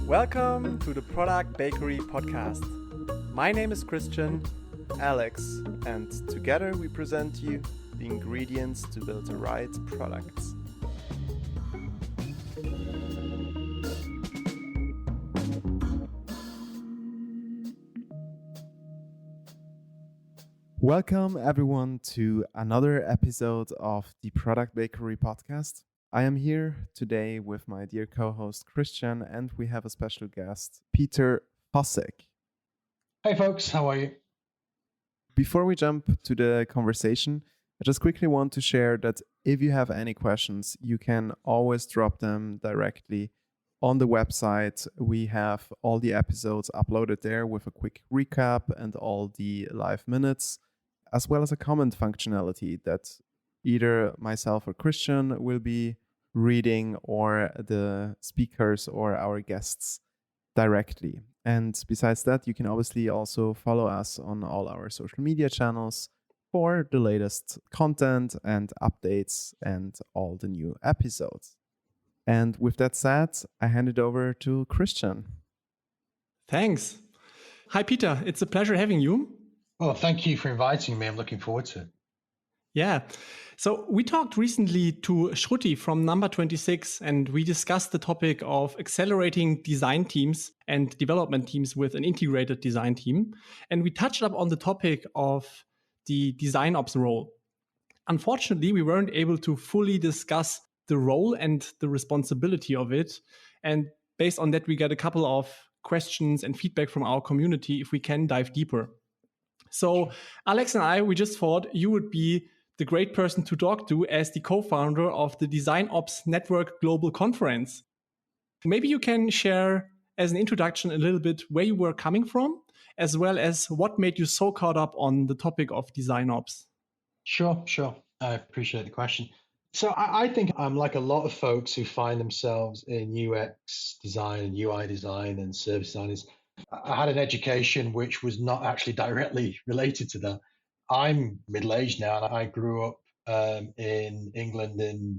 Welcome to the Product Bakery podcast. My name is Christian, Alex, and together we present you the ingredients to build the right products. Welcome everyone to another episode of the Product Bakery podcast. I am here today with my dear co-host Christian, and we have a special guest, Peter Fossick. Hey folks, how are you? Before we jump to the conversation, I just quickly want to share that if you have any questions, you can always drop them directly on the website. We have all the episodes uploaded there with a quick recap and all the live minutes, as well as a comment functionality that either myself or Christian will be reading, or the speakers or our guests directly. And besides that, you can obviously also follow us on all our social media channels for the latest content and updates and all the new episodes. And with that said, I hand it over to Christian. Thanks. Hi, Peter. It's a pleasure having you. Well, thank you for inviting me. I'm looking forward to it. Yeah. So we talked recently to Shruti from Number 26, and we discussed the topic of accelerating design teams and development teams with an integrated design team. And we touched up on the topic of the DesignOps role. Unfortunately, we weren't able to fully discuss the role and the responsibility of it. And based on that, we got a couple of questions and feedback from our community if we can dive deeper. So Alex and I, we just thought you would be the great person to talk to as the co-founder of the DesignOps Network Global Conference. Maybe you can share as an introduction a little bit where you were coming from, as well as what made you so caught up on the topic of DesignOps. Sure. I appreciate the question. So I think I'm like a lot of folks who find themselves in UX design and UI design and service design. I had an education which was not actually directly related to that. I'm middle-aged now, and I grew up in England and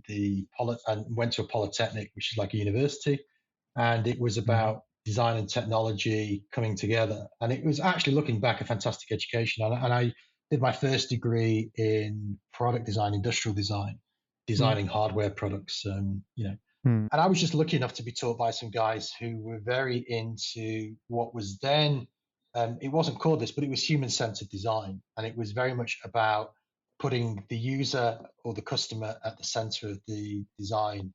went to a polytechnic, which is like a university, and it was about design and technology coming together. And it was actually, looking back, a fantastic education. And I did my first degree in product design, industrial design, designing hardware products. And I was just lucky enough to be taught by some guys who were very into what was then, it wasn't called this, but it was human-centered design. And it was very much about putting the user or the customer at the center of the design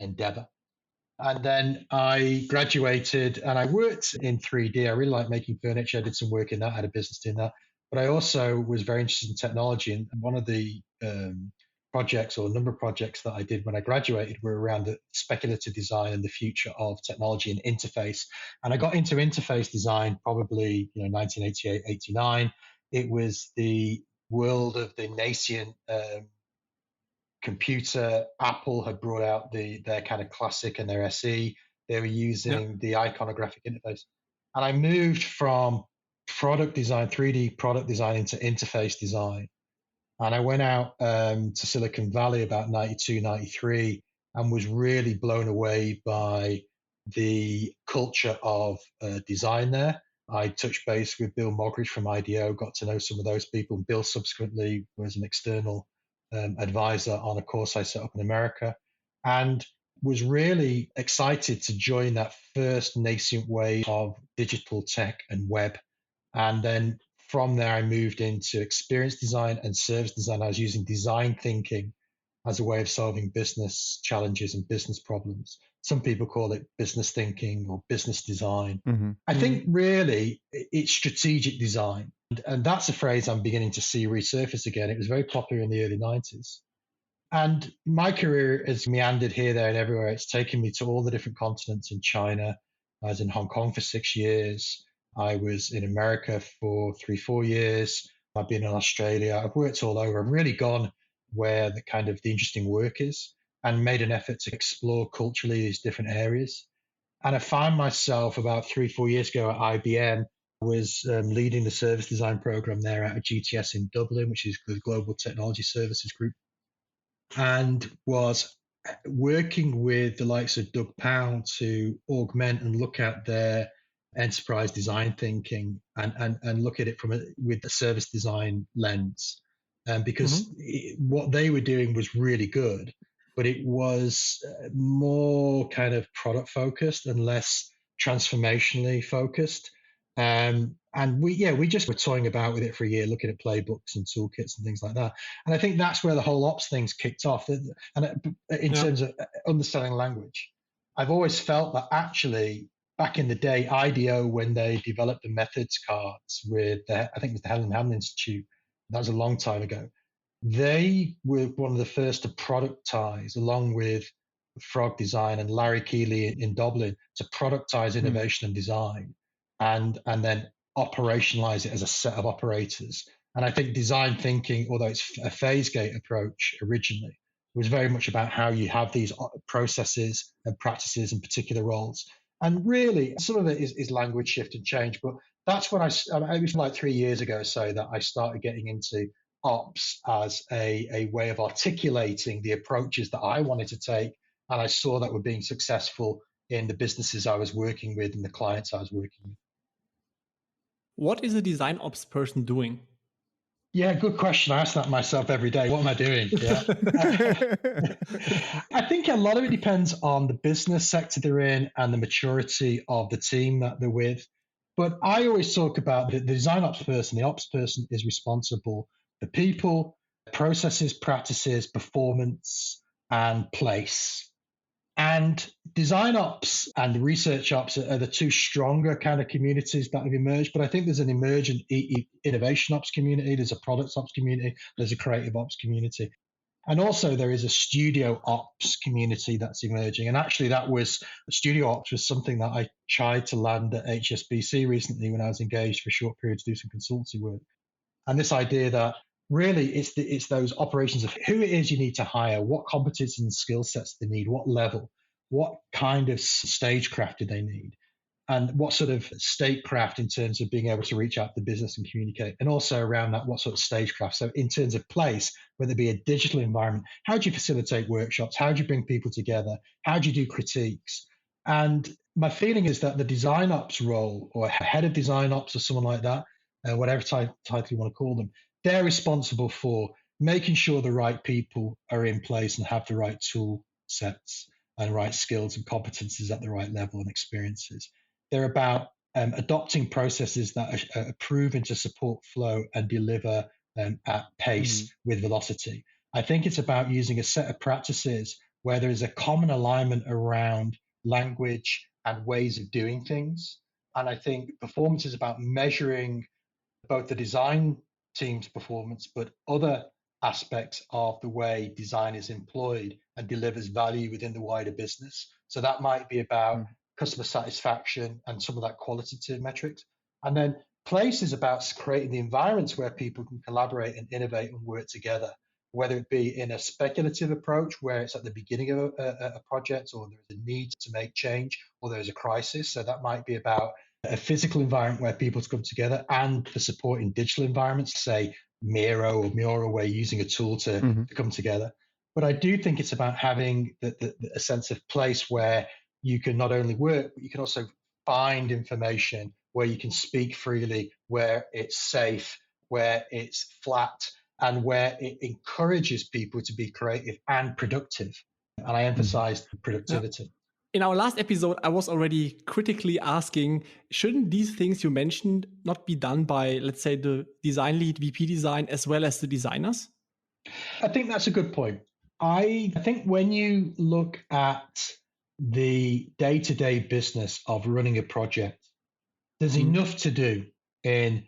endeavor. And then I graduated and I worked in 3D. I really liked making furniture. I did some work in that, I had a business doing that. But I also was very interested in technology. And one of the projects, or a number of projects that I did when I graduated, were around the speculative design and the future of technology and interface. And I got into interface design probably 1988, 89. It was the world of the nascent computer. Apple had brought out their kind of classic and their SE. They were using the iconographic interface. And I moved from product design, 3D product design, into interface design. And I went out to Silicon Valley about 92, 93, and was really blown away by the culture of design there. I touched base with Bill Moggridge from IDEO, got to know some of those people. Bill subsequently was an external advisor on a course I set up in America, and was really excited to join that first nascent wave of digital tech and web. And then from there, I moved into experience design and service design. I was using design thinking as a way of solving business challenges and business problems. Some people call it business thinking or business design. I think really it's strategic design. And that's a phrase I'm beginning to see resurface again. It was very popular in the early 90s. And my career has meandered here, there, and everywhere. It's taken me to all the different continents. In China, I was in Hong Kong for 6 years. I was in America for 3-4 years. I've been in Australia. I've worked all over. I've really gone where the interesting work is, and made an effort to explore culturally these different areas. And I found myself about 3-4 years ago at IBM. I was leading the service design program there at a GTS in Dublin, which is the Global Technology Services Group, and was working with the likes of Doug Powell to augment and look at their enterprise design thinking and look at it with the service design lens. Because what they were doing was really good, but it was more kind of product focused and less transformationally focused. And we just were toying about with it for a year, looking at playbooks and toolkits and things like that. And I think that's where the whole ops thing's kicked off. And in terms of understanding language, I've always felt that actually back in the day, IDEO, when they developed the methods cards with I think it was the Helen Hamlin Institute, that was a long time ago. They were one of the first to productize, along with Frog Design and Larry Keeley in Dublin, to productize innovation and design, and then operationalize it as a set of operators. And I think design thinking, although it's a phase gate approach originally, was very much about how you have these processes and practices and particular roles. And really, some of it is language shift and change. But that's when it was like 3 years ago or so that I started getting into ops as a way of articulating the approaches that I wanted to take. And I saw that were being successful in the businesses I was working with and the clients I was working with. What is a design ops person doing? Yeah, good question. I ask that myself every day. What am I doing? Yeah. I think a lot of it depends on the business sector they're in and the maturity of the team that they're with. But I always talk about the design ops person. The ops person is responsible for people, processes, practices, performance, and place. And design ops and research ops are the two stronger kind of communities that have emerged. But I think there's an emergent innovation ops community, there's a product ops community, there's a creative ops community. And also there is a studio ops community that's emerging. And actually studio ops was something that I tried to land at HSBC recently when I was engaged for a short period to do some consultancy work. And this idea that really it's those operations of who it is you need to hire, what competencies and skill sets they need, what level, what kind of stagecraft do they need, and what sort of statecraft in terms of being able to reach out to the business and communicate, and also around that, what sort of stagecraft. So in terms of place, whether it be a digital environment, how do you facilitate workshops? How do you bring people together? How do you do critiques? And my feeling is that the design ops role, or head of design ops or someone like that, whatever title you want to call them, they're responsible for making sure the right people are in place and have the right tool sets and right skills and competencies at the right level and experiences. They're about adopting processes that are proven to support flow and deliver at pace with velocity. I think it's about using a set of practices where there is a common alignment around language and ways of doing things. And I think performance is about measuring both the design team's performance, but other aspects of the way design is employed and delivers value within the wider business. So that might be about customer satisfaction and some of that qualitative metrics. And then place is about creating the environments where people can collaborate and innovate and work together, whether it be in a speculative approach where it's at the beginning of a project, or there's a need to make change, or there's a crisis. So that might be about a physical environment where people come together, and for supporting digital environments, say Miro or Mura, where you're using a tool to come together. But I do think it's about having a sense of place where you can not only work, but you can also find information, where you can speak freely, where it's safe, where it's flat, and where it encourages people to be creative and productive. And I emphasize productivity. Yeah. In our last episode, I was already critically asking, shouldn't these things you mentioned not be done by, let's say, the design lead, VP design, as well as the designers? I think that's a good point. I think when you look at the day-to-day business of running a project, there's enough to do in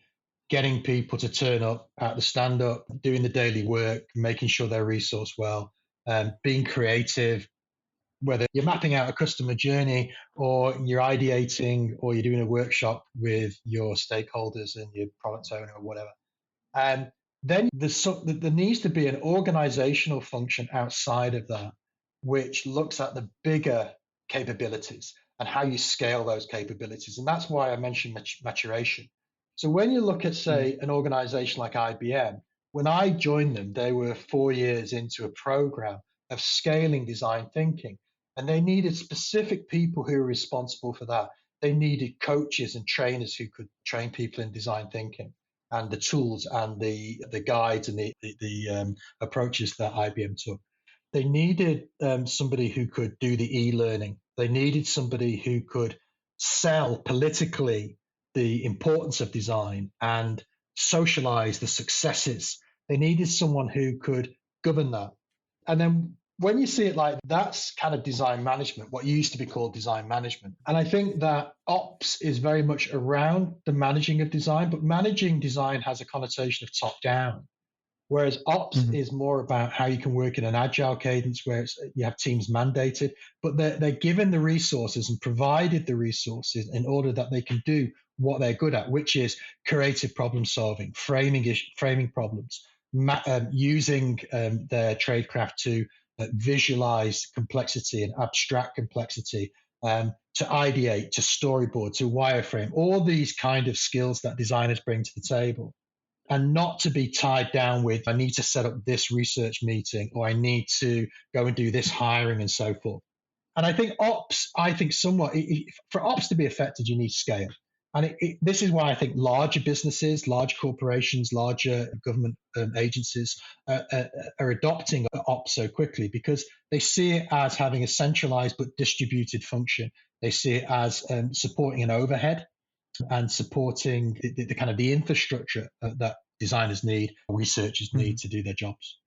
getting people to turn up at the stand-up, doing the daily work, making sure they're resourced well, being creative, whether you're mapping out a customer journey or you're ideating or you're doing a workshop with your stakeholders and your product owner or whatever. And then there needs to be an organizational function outside of that, which looks at the bigger capabilities and how you scale those capabilities. And that's why I mentioned maturation. So when you look at, say, an organization like IBM, when I joined them, they were 4 years into a program of scaling design thinking. And they needed specific people who were responsible for that. They needed coaches and trainers who could train people in design thinking and the tools and the guides and the approaches that IBM took. They needed somebody who could do the e-learning. They needed somebody who could sell politically the importance of design and socialize the successes. They needed someone who could govern that. And then when you see it like that's kind of design management, what used to be called design management. And I think that ops is very much around the managing of design, but managing design has a connotation of top down. Whereas ops is more about how you can work in an agile cadence where you have teams mandated, but they're given the resources and provided the resources in order that they can do what they're good at, which is creative problem solving, framing problems, using their tradecraft to visualize complexity and abstract complexity, to ideate, to storyboard, to wireframe, all these kind of skills that designers bring to the table. And not to be tied down with, I need to set up this research meeting or I need to go and do this hiring and so forth. And I think ops, somewhat, for ops to be effective, you need scale. And this is why I think larger businesses, large corporations, larger government agencies are adopting ops so quickly because they see it as having a centralized but distributed function. They see it as supporting an overhead and supporting the kind of the infrastructure that designers need, researchers need to do their jobs.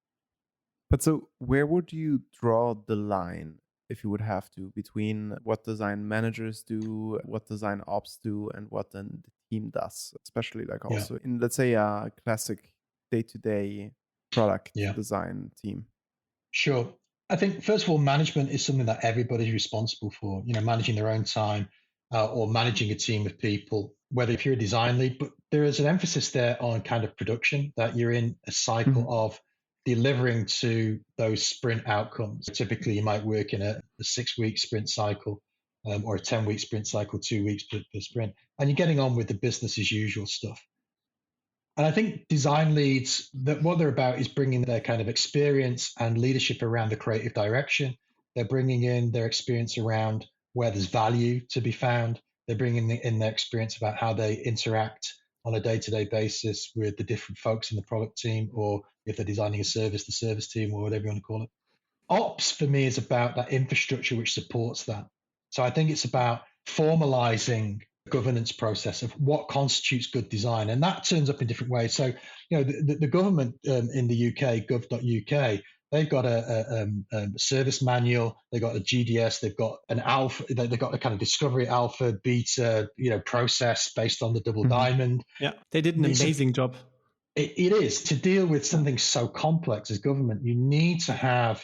But so where would you draw the line, if you would have to, between what design managers do, what design ops do, and what then the team does, especially like also in, let's say, a classic day-to-day product design team? Sure. I think, first of all, management is something that everybody's responsible for, managing their own time, or managing a team of people, whether if you're a design lead, but there is an emphasis there on kind of production, that you're in a cycle of delivering to those sprint outcomes. Typically, you might work in a 6-week sprint cycle or a 10-week sprint cycle, 2 weeks per sprint, and you're getting on with the business as usual stuff. And I think design leads, that what they're about is bringing their kind of experience and leadership around the creative direction. They're bringing in their experience around where there's value to be found. They're bringing in their experience about how they interact on a day-to-day basis with the different folks in the product team, or if they're designing a service, the service team, or whatever you want to call it. Ops for me is about that infrastructure which supports that. So I think it's about formalizing the governance process of what constitutes good design. And that turns up in different ways. So, the government in the UK, gov.uk, they've got a service manual, they've got a GDS, they've got an alpha, they've got a kind of discovery alpha, beta, process based on the double diamond. Yeah, they did an amazing job. It is. To deal with something so complex as government, you need to have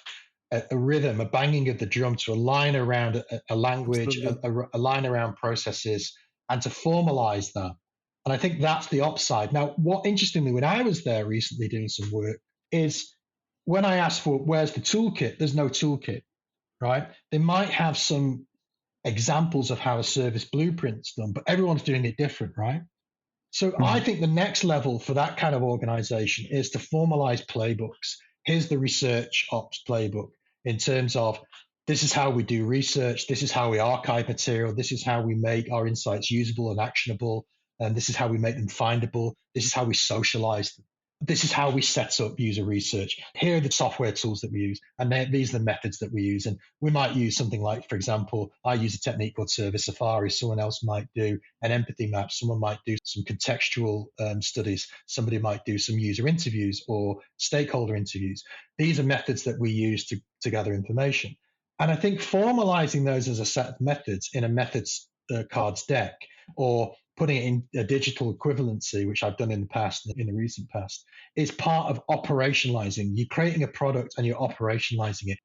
a rhythm, a banging of the drum to align around a language, a line around processes, and to formalize that. And I think that's the ops side. Now, what interestingly, when I was there recently doing some work, is when I asked for where's the toolkit, there's no toolkit, right? They might have some examples of how a service blueprint's done, but everyone's doing it different, right? So I think the next level for that kind of organization is to formalize playbooks. Here's the research ops playbook in terms of, this is how we do research, this is how we archive material, this is how we make our insights usable and actionable, and this is how we make them findable, this is how we socialize them. This is how we set up user research. Here are the software tools that we use, and these are the methods that we use. And we might use something like, for example, I use a technique called Service Safari. Someone else might do an empathy map. Someone might do some contextual studies. Somebody might do some user interviews or stakeholder interviews. These are methods that we use to gather information. And I think formalizing those as a set of methods in a methods cards deck, or putting it in a digital equivalency, which I've done in the past, in the recent past, is part of operationalizing. You're creating a product and you're operationalizing it.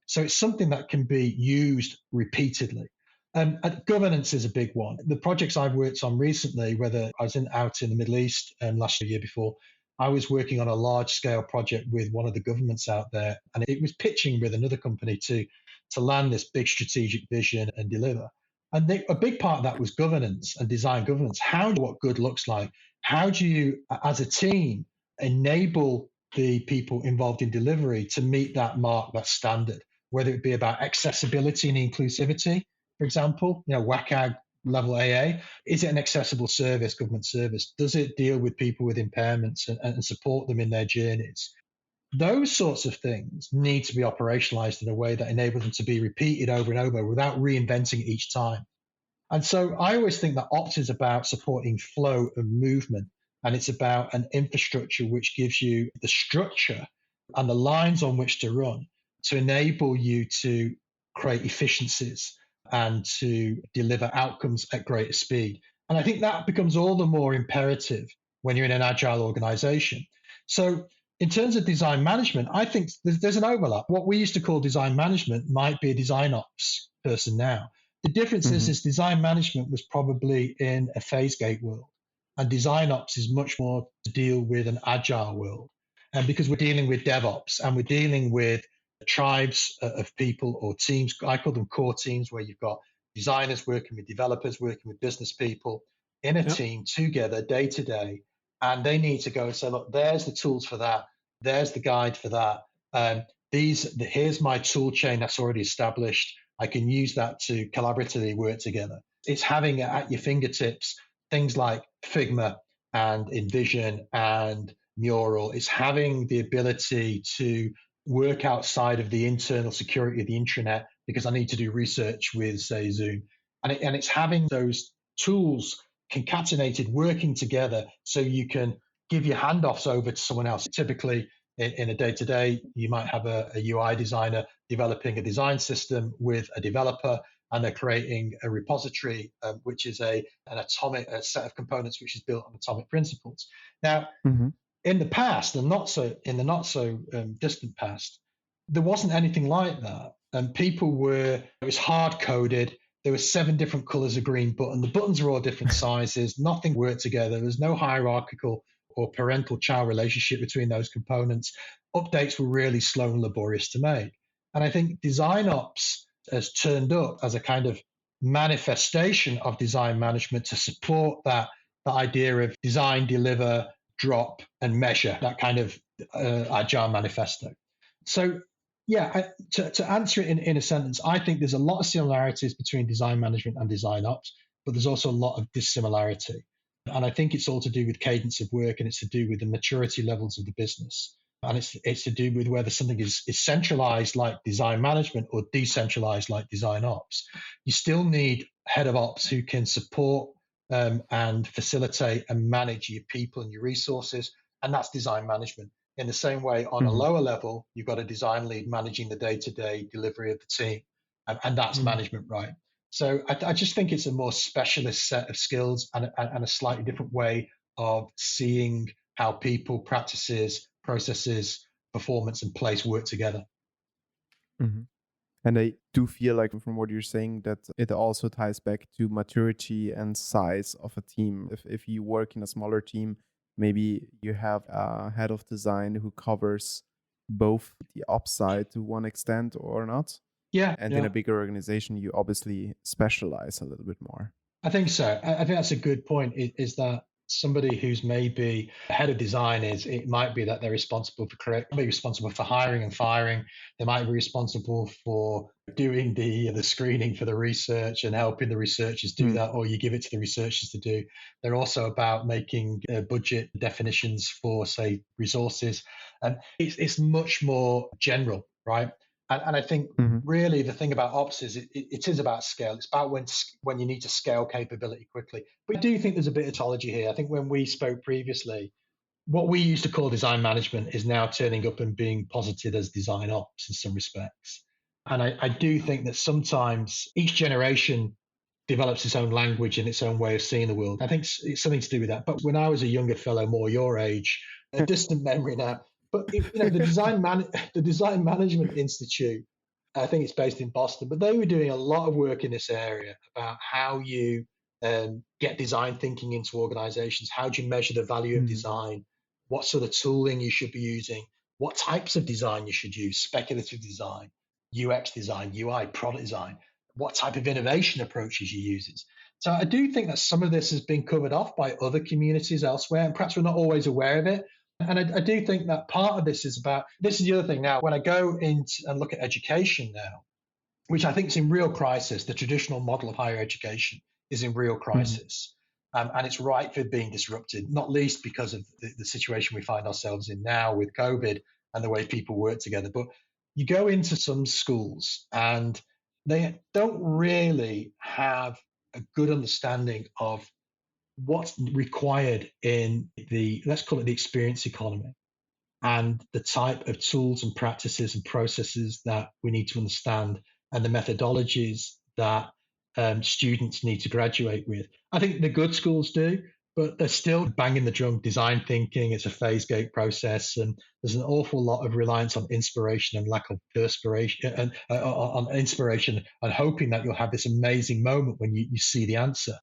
So it's something that can be used repeatedly. And governance is a big one. The projects I've worked on recently, whether I was out in the Middle East last year before, I was working on a large scale project with one of the governments out there, and it was pitching with another company to land this big strategic vision and deliver. And a big part of that was governance and design governance. What good looks like? How do you, as a team, enable the people involved in delivery to meet that mark, that standard, whether it be about accessibility and inclusivity, for example, WCAG level AA. Is it an accessible service, government service? Does it deal with people with impairments and support them in their journeys? Those sorts of things need to be operationalized in a way that enables them to be repeated over and over without reinventing it each time. And so I always think that Ops is about supporting flow and movement. And it's about an infrastructure which gives you the structure and the lines on which to run to enable you to create efficiencies and to deliver outcomes at greater speed. And I think that becomes all the more imperative when you're in an agile organization. So in terms of design management, I think there's an overlap. What we used to call design management might be a design ops person now. The difference is design management was probably in a phase gate world, and design ops is much more to deal with an agile world. And because we're dealing with DevOps and we're dealing with tribes of people or teams, I call them core teams, where you've got designers working with developers, working with business people in a team together day to day. And they need to go and say, look, there's the tools for that. There's the guide for that. Here's my tool chain that's already established. I can use that to collaboratively work together. It's having at your fingertips things like Figma and InVision and Mural. It's having the ability to work outside of the internal security of the intranet because I need to do research with, say, Zoom. And it's having those tools concatenated, working together so you can give your handoffs over to someone else. Typically, in a day-to-day, you might have a UI designer developing a design system with a developer, and they're creating a repository, which is an atomic set of components which is built on atomic principles. Now, in the past, and in the not so distant past, there wasn't anything like that, and it was hard coded. There were 7 different colors of green button. The buttons are all different sizes. Nothing worked together. There's no hierarchical or parental-child relationship between those components. Updates were really slow and laborious to make. And I think design ops has turned up as a kind of manifestation of design management to support that idea of design, deliver, drop, and measure, that kind of agile manifesto. So, to answer it in a sentence, I think there's a lot of similarities between design management and design ops, but there's also a lot of dissimilarity. And I think it's all to do with cadence of work, and it's to do with the maturity levels of the business. And it's to do with whether something is centralized like design management or decentralized like design ops. You still need head of ops who can support and facilitate and manage your people and your resources. And that's design management. In the same way, on a lower level, you've got a design lead managing the day-to-day delivery of the team. And that's management, right? So I just think it's a more specialist set of skills and a slightly different way of seeing how people, practices, processes, performance, and place work together. And I do feel like from what you're saying that it also ties back to maturity and size of a team. If you work in a smaller team, maybe you have a head of design who covers both the ops side to one extent or not. Yeah. And in a bigger organization, you obviously specialize a little bit more. I think so. I think that's a good point, is that somebody who's maybe head of design it might be that they're responsible for hiring and firing. They might be responsible for doing the screening for the research and helping the researchers do that, or you give it to the researchers to do. They're also about making budget definitions for, say, resources. And it's much more general, right? And I think really the thing about ops is it is about scale. It's about when you need to scale capability quickly. But I do think there's a bit of tautology here. I think when we spoke previously, what we used to call design management is now turning up and being posited as design ops in some respects. And I do think that sometimes each generation develops its own language and its own way of seeing the world. I think it's something to do with that. But when I was a younger fellow, more your age, a distant memory now, but the Design Management Institute, I think it's based in Boston, but they were doing a lot of work in this area about how you get design thinking into organizations. How do you measure the value of design? What sort of tooling you should be using? What types of design you should use? Speculative design, UX design, UI, product design. What type of innovation approaches you use? So I do think that some of this has been covered off by other communities elsewhere, and perhaps we're not always aware of it. And I do think that part of this is the other thing now, when I go into and look at education now, which I think is in real crisis, the traditional model of higher education is in real crisis. And it's ripe for being disrupted, not least because of the situation we find ourselves in now with COVID and the way people work together. But you go into some schools and they don't really have a good understanding of what's required in let's call it the experience economy, and the type of tools and practices and processes that we need to understand, and the methodologies that students need to graduate with. I think the good schools do, but they're still banging the drum, design thinking. It's a phase gate process, and there's an awful lot of reliance on inspiration and lack of perspiration, and on inspiration and hoping that you'll have this amazing moment when you see the answer.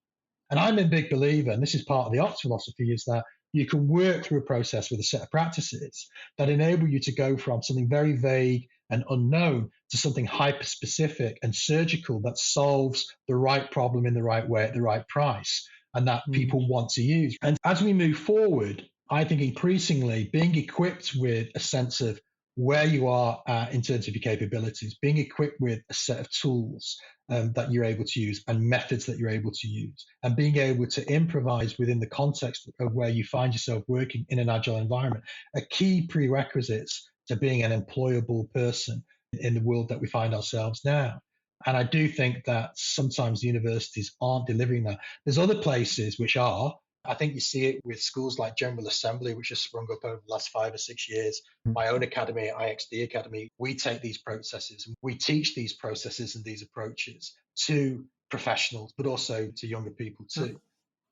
And I'm a big believer, and this is part of the ops philosophy, is that you can work through a process with a set of practices that enable you to go from something very vague and unknown to something hyper-specific and surgical that solves the right problem in the right way at the right price, and that people want to use. And as we move forward, I think increasingly being equipped with a sense of where you are in terms of your capabilities, being equipped with a set of tools that you're able to use and methods that you're able to use, and being able to improvise within the context of where you find yourself working in an agile environment are key prerequisites to being an employable person in the world that we find ourselves now. And I do think that sometimes the universities aren't delivering that. There's other places which are. I think you see it with schools like General Assembly, which has sprung up over the last 5 or 6 years. My own academy, IXD Academy, we take these processes and we teach these processes and these approaches to professionals, but also to younger people too,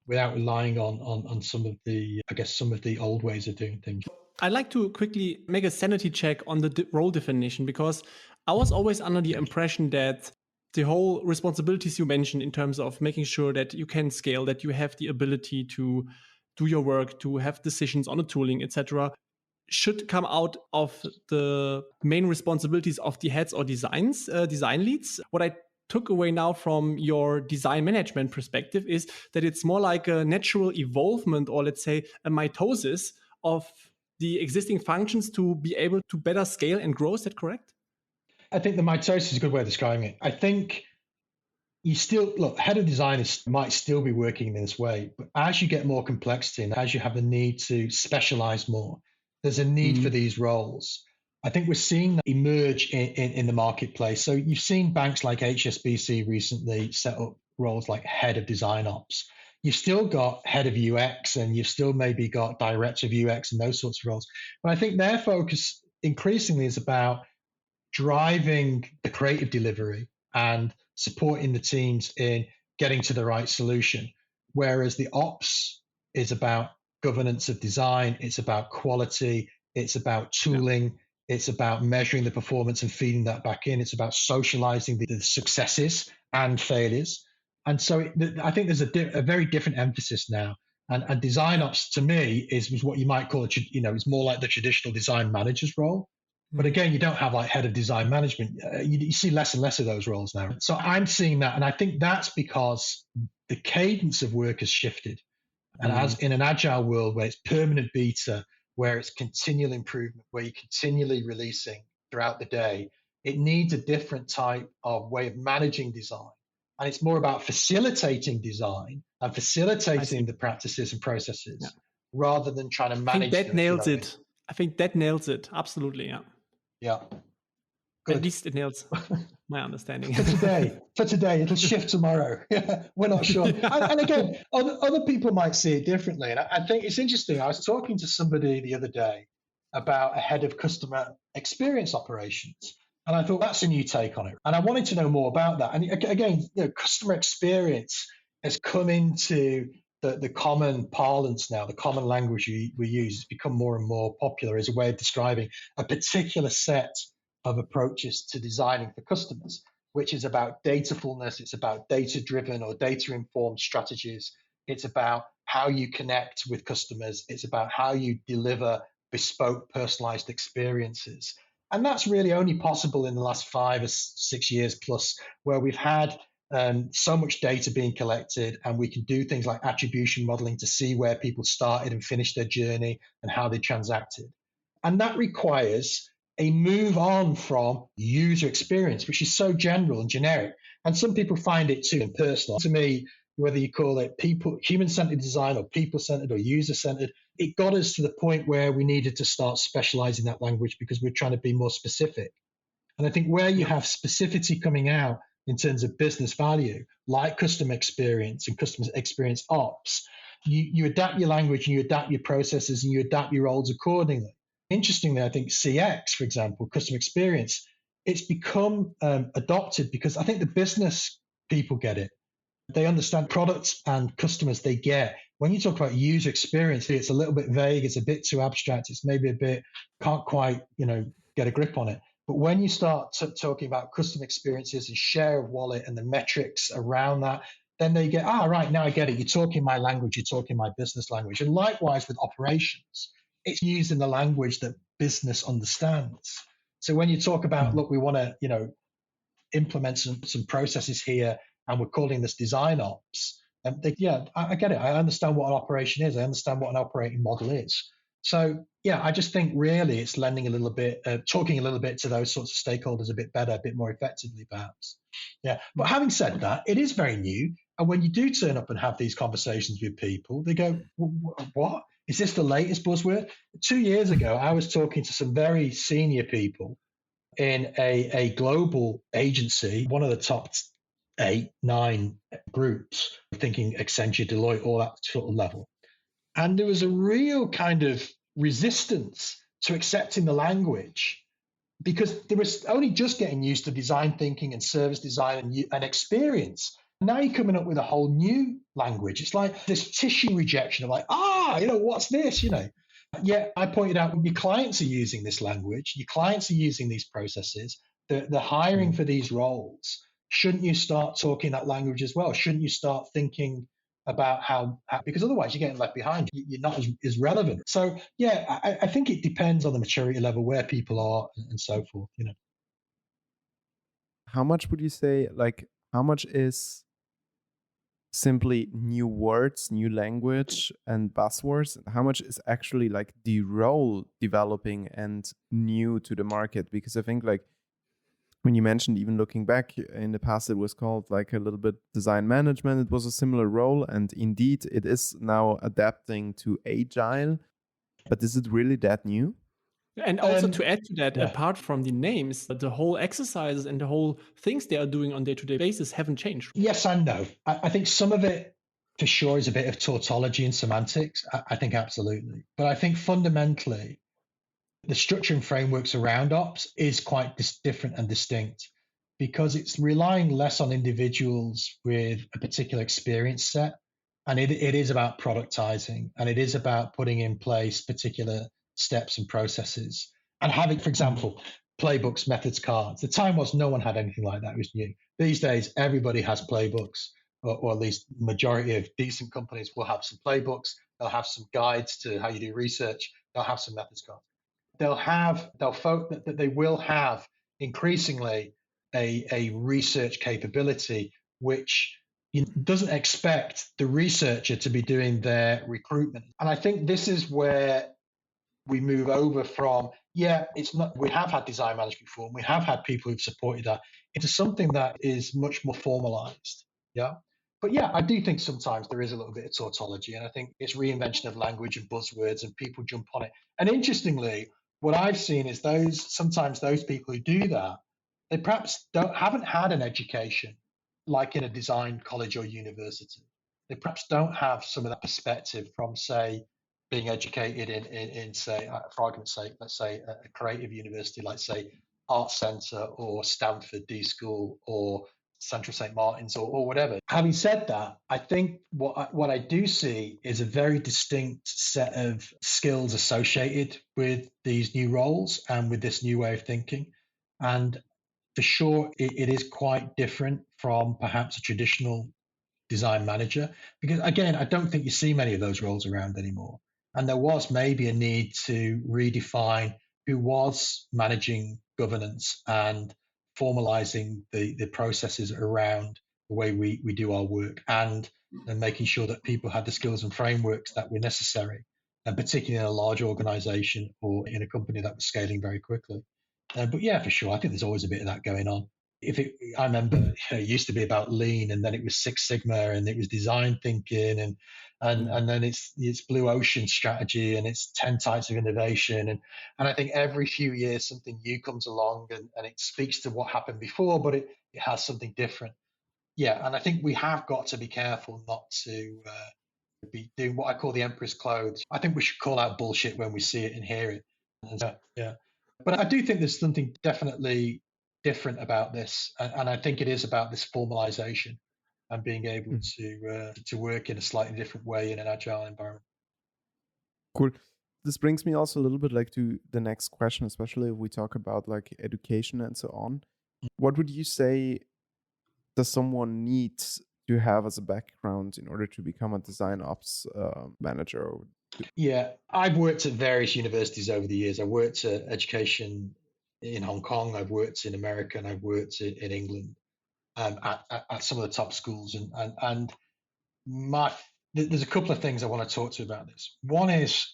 without relying on some of the old ways of doing things. I'd like to quickly make a sanity check on the role definition, because I was always under the impression that the whole responsibilities you mentioned in terms of making sure that you can scale, that you have the ability to do your work, to have decisions on the tooling, etc., should come out of the main responsibilities of the heads or design leads. What I took away now from your design management perspective is that it's more like a natural evolvement, or let's say a mitosis of the existing functions to be able to better scale and grow. Is that correct? I think the mitosis is a good way of describing it. I think you still, look, head of design might still be working in this way, but as you get more complexity and as you have the need to specialize more, there's a need for these roles. I think we're seeing that emerge in the marketplace. So you've seen banks like HSBC recently set up roles like head of design ops. You've still got head of UX, and you've still maybe got director of UX and those sorts of roles. But I think their focus increasingly is about driving the creative delivery and supporting the teams in getting to the right solution. Whereas the ops is about governance of design, it's about quality, it's about tooling, it's about measuring the performance and feeding that back in, it's about socializing the successes and failures. And so I think there's a very different emphasis now. And design ops to me is what you might call it's more like the traditional design manager's role. But again, you don't have like head of design management. You see less and less of those roles now. So I'm seeing that. And I think that's because the cadence of work has shifted. And as in an agile world where it's permanent beta, where it's continual improvement, where you're continually releasing throughout the day, it needs a different type of way of managing design. And it's more about facilitating design and facilitating the practices and processes rather than trying to manage them. I think that nails it. Absolutely, yeah. Yeah. Good. At least it nails my understanding. For today, it'll shift tomorrow. We're not sure. And again, other people might see it differently. And I think it's interesting. I was talking to somebody the other day about a head of customer experience operations. And I thought that's a new take on it. And I wanted to know more about that. And again, customer experience has come into the common parlance now, the common language we use has become more and more popular as a way of describing a particular set of approaches to designing for customers, which is about datafulness, it's about data-driven or data-informed strategies, it's about how you connect with customers, it's about how you deliver bespoke, personalized experiences. And that's really only possible in the last 5 or 6 years plus, where we've had so much data being collected, and we can do things like attribution modeling to see where people started and finished their journey and how they transacted. And that requires a move on from user experience, which is so general and generic. And some people find it too impersonal. To me, whether you call it human-centered design or people-centered or user-centered, it got us to the point where we needed to start specializing that language because we're trying to be more specific. And I think where you have specificity coming out in terms of business value, like customer experience and customer experience ops, you adapt your language and you adapt your processes and you adapt your roles accordingly. Interestingly, I think CX, for example, customer experience, it's become adopted because I think the business people get it. They understand products and customers they get. When you talk about user experience, it's a little bit vague, it's a bit too abstract, it's maybe a bit, can't quite, get a grip on it. But when you start talking about customer experiences and share of wallet and the metrics around that, then they get, right, now I get it. You're talking my language, you're talking my business language. And likewise with operations, it's used in the language that business understands. So when you talk about, look, we want to, implement some processes here, and we're calling this DesignOps, I get it. I understand what an operation is. I understand what an operating model is. So, I just think really it's lending a little bit, talking a little bit to those sorts of stakeholders a bit better, a bit more effectively, perhaps. Yeah. But having said that, it is very new. And when you do turn up and have these conversations with people, they go, what? Is this the latest buzzword? 2 years ago, I was talking to some very senior people in a global agency, one of the top 8, 9 groups, thinking Accenture, Deloitte, all that sort of level. And there was a real kind of resistance to accepting the language because they were only just getting used to design thinking and service design and experience. Now you're coming up with a whole new language. It's like this tissue rejection of like, what's this, Yeah, I pointed out your clients are using this language. Your clients are using these processes. They're hiring for these roles. Shouldn't you start talking that language as well? Shouldn't you start thinking about how because otherwise you're getting left behind. You're not as relevant. So, I think it depends on the maturity level, where people are and so forth, How much would you say, how much is simply new words, new language and buzzwords? How much is actually the role developing and new to the market? Because I think when you mentioned, even looking back in the past, it was called a little bit design management. It was a similar role. And indeed, it is now adapting to agile. But is it really that new? And also to add to that, apart from the names, the whole exercises and the whole things they are doing on day-to-day basis haven't changed. Yes and no. I think some of it for sure is a bit of tautology and semantics. I think absolutely. But I think fundamentally, the structure and frameworks around ops is quite different and distinct because it's relying less on individuals with a particular experience set. And it is about productizing, and it is about putting in place particular steps and processes and having, for example, playbooks, methods, cards. The time was no one had anything like that. It was new. These days, everybody has playbooks, or at least majority of decent companies will have some playbooks. They'll have some guides to how you do research. They'll have some methods cards. They will have increasingly a research capability, which doesn't expect the researcher to be doing their recruitment. And I think this is where we move over from, it's not, we have had design management before, and we have had people who've supported that, into something that is much more formalized. Yeah. But I do think sometimes there is a little bit of tautology, and I think it's reinvention of language and buzzwords, and people jump on it. And interestingly, what I've seen is sometimes those people who do that, they perhaps haven't had an education like in a design college or university. They perhaps don't have some of that perspective from, say, being educated in say, for argument's sake, let's say a creative university, like say Art Center or Stanford D School or Central St. Martin's or whatever. Having said that, I think what I do see is a very distinct set of skills associated with these new roles and with this new way of thinking. And for sure, it is quite different from perhaps a traditional design manager, because again, I don't think you see many of those roles around anymore. And there was maybe a need to redefine who was managing governance and formalizing the processes around the way we do our work, and making sure that people have the skills and frameworks that were necessary, and particularly in a large organization or in a company that was scaling very quickly. But yeah, for sure, I think there's always a bit of that going on. I remember it used to be about lean, and then it was Six Sigma, and it was design thinking, and then it's blue ocean strategy, and it's 10 types of innovation, and I think every few years something new comes along, and it speaks to what happened before, but it has something different. Yeah, and I think we have got to be careful not to be doing what I call the emperor's clothes. I think we should call out bullshit when we see it and hear it. Yeah. But I do think there's something definitely different about this, and I think it is about this formalization and being able to work in a slightly different way in an agile environment. Cool. This brings me also a little bit like to the next question, especially if we talk about like education and so on. What would you say does someone need to have as a background in order to become a design ops manager? Yeah, I've worked at various universities over the years. I worked at education in Hong Kong, I've worked in America, and I've worked in England at some of the top schools. And there's a couple of things I want to talk to you about this. One is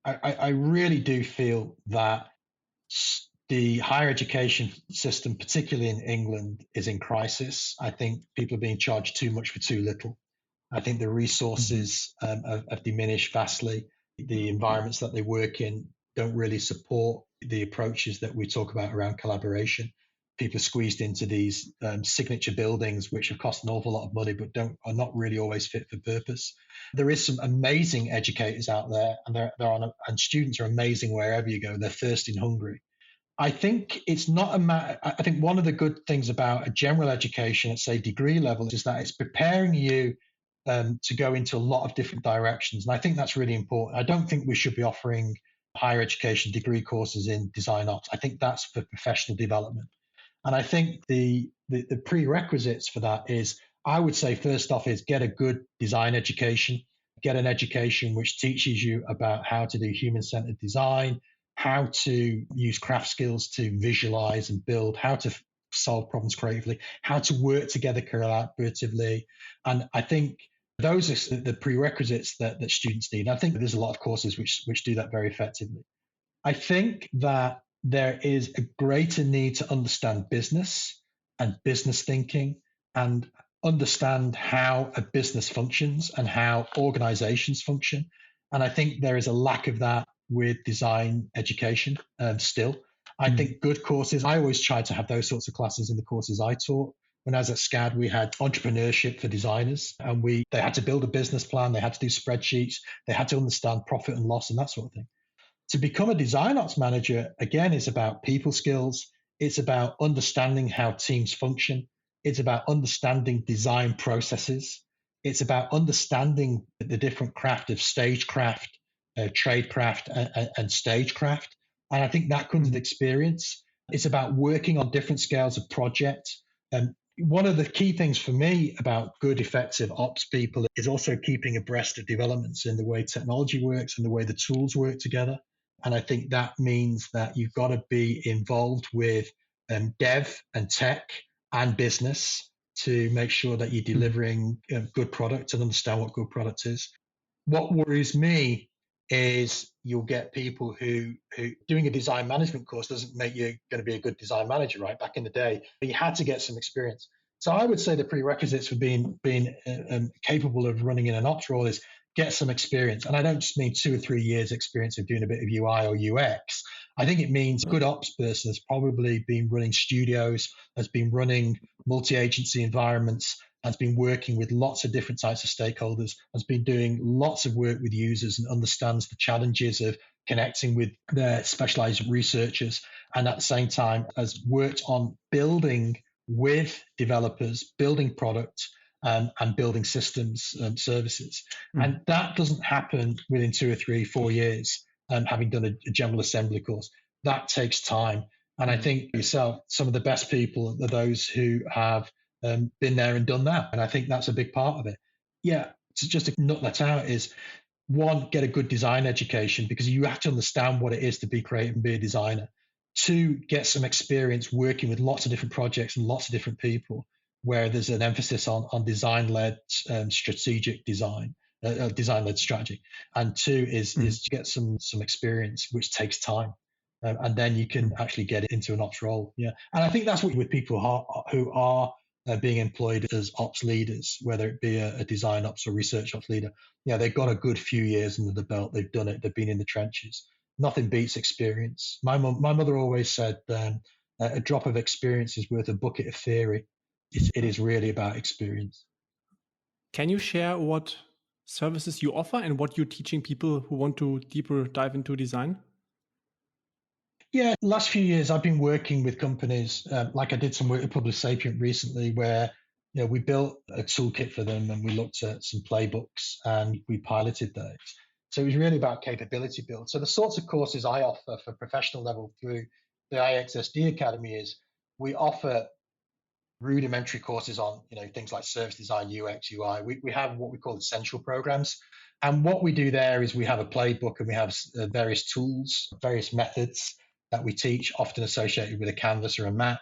I really do feel that the higher education system, particularly in England, is in crisis. I think people are being charged too much for too little. I think the resources have diminished vastly. The environments that they work in don't really support the approaches that we talk about around collaboration. People are squeezed into these signature buildings, which have cost an awful lot of money, but are not really always fit for purpose. There is some amazing educators out there, and students are amazing wherever you go. They're thirsty and hungry. I think it's not a matter. I think one of the good things about a general education at, say, degree level is that it's preparing you to go into a lot of different directions. And I think that's really important. I don't think we should be offering higher education degree courses in design ops. I think that's for professional development. And I think the prerequisites for that is, I would say, first off, is get a good design education, get an education which teaches you about how to do human-centered design, how to use craft skills to visualize and build, how to solve problems creatively, how to work together collaboratively. And I think those are the prerequisites that students need. I think there's a lot of courses which do that very effectively. I think that there is a greater need to understand business and business thinking and understand how a business functions and how organizations function. And I think there is a lack of that with design education still. I think good courses, I always tried to have those sorts of classes in the courses I taught. When I was at SCAD, we had entrepreneurship for designers, and they had to build a business plan, they had to do spreadsheets, they had to understand profit and loss and that sort of thing. To become a design ops manager, again, is about people skills. It's about understanding how teams function. It's about understanding design processes. It's about understanding the different craft of stagecraft, tradecraft, and stagecraft. And I think that comes with experience. It's about working on different scales of project. And one of the key things for me about good, effective ops people is also keeping abreast of developments in the way technology works and the way the tools work together. And I think that means that you've got to be involved with dev and tech and business to make sure that you're delivering good product and understand what good product is. What worries me is you'll get people who doing a design management course doesn't make you going to be a good design manager, right? Back in the day, you had to get some experience. So I would say the prerequisites for being capable of running in an ops role is get some experience. And I don't just mean 2 or 3 years experience of doing a bit of UI or UX. I think it means a good ops person has probably been running studios, has been running multi-agency environments, has been working with lots of different types of stakeholders, has been doing lots of work with users and understands the challenges of connecting with their specialized researchers. And at the same time has worked on building with developers, building product, and building systems and services. And that doesn't happen within 2 or 3, 4 years, having done a general assembly course. That takes time. And I think yourself, some of the best people are those who have been there and done that. And I think that's a big part of it. Yeah, just to nut that out is, one, get a good design education, because you have to understand what it is to be creative and be a designer. 2, get some experience working with lots of different projects and lots of different people. where there's an emphasis on design-led strategic design, design-led strategy. And two is to get some experience, which takes time. And then you can actually get into an ops role. Yeah. And I think that's what with people who are being employed as ops leaders, whether it be a design ops or research ops leader, they've got a good few years under the belt. They've done it. They've been in the trenches. Nothing beats experience. My mother always said, a drop of experience is worth a bucket of theory. It is really about experience. Can you share what services you offer and what you're teaching people who want to deeper dive into design? Yeah, last few years I've been working with companies, like I did some work with Public Sapient recently, where we built a toolkit for them and we looked at some playbooks and we piloted those. So it was really about capability build. So the sorts of courses I offer for professional level through the IXSD Academy is we offer rudimentary courses on things like service design, UX, UI. We have what we call essential programs. And what we do there is we have a playbook and we have various tools, various methods that we teach, often associated with a canvas or a map.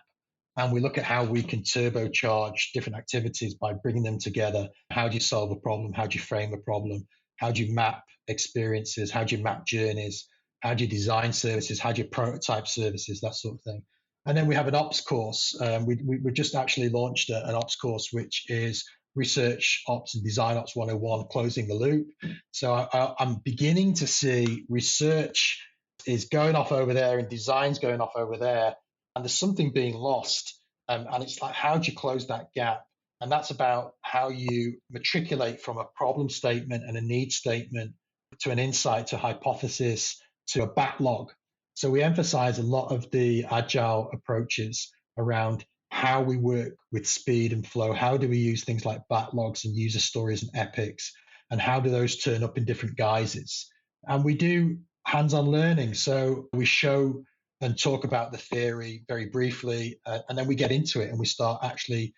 And we look at how we can turbocharge different activities by bringing them together. How do you solve a problem? How do you frame a problem? How do you map experiences? How do you map journeys? How do you design services? How do you prototype services? That sort of thing. And then we have an ops course. We just actually launched an ops course, which is Research Ops and Design Ops 101, Closing the Loop. So I'm beginning to see research is going off over there and design's going off over there. And there's something being lost. And it's like, how do you close that gap? And that's about how you matriculate from a problem statement and a need statement to an insight, to a hypothesis, to a backlog. So we emphasize a lot of the agile approaches around how we work with speed and flow. How do we use things like backlogs and user stories and epics? And how do those turn up in different guises? And we do hands-on learning. So we show and talk about the theory very briefly, and then we get into it and we start actually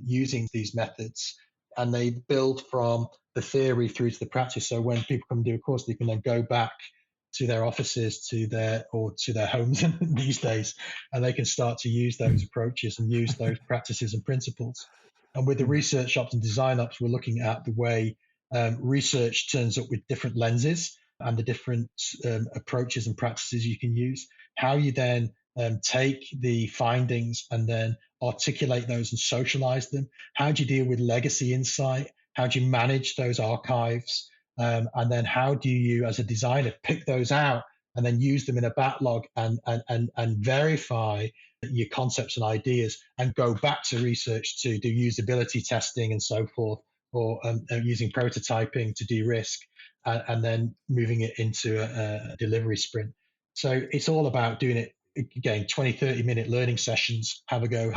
using these methods. And they build from the theory through to the practice. So when people come and do a course, they can then go back to their offices, to their homes these days, and they can start to use those approaches and use those practices and principles. And with the research ops and design ops, we're looking at the way research turns up with different lenses and the different approaches and practices you can use. How you then take the findings and then articulate those and socialize them. How do you deal with legacy insight? How do you manage those archives? And then how do you, as a designer, pick those out and then use them in a backlog and verify your concepts and ideas and go back to research to do usability testing and so forth, or using prototyping to de-risk and then moving it into a delivery sprint. So it's all about doing it, again, 20, 30-minute learning sessions, have a go,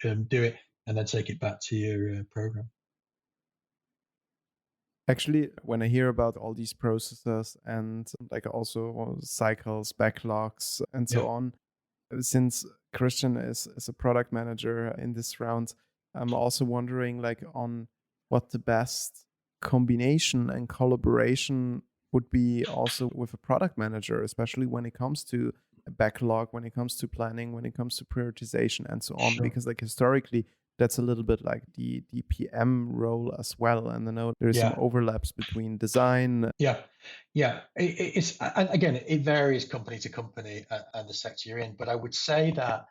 do it, and then take it back to your program. Actually, when I hear about all these processes and like also cycles, backlogs, and so on, since Christian is a product manager in this round, I'm also wondering like on what the best combination and collaboration would be also with a product manager, especially when it comes to a backlog, when it comes to planning, when it comes to prioritization and so on. Sure. Because like historically, that's a little bit like the PM role as well. And I know there's some overlaps between design. Yeah. It's again, it varies company to company and the sector you're in. But I would say that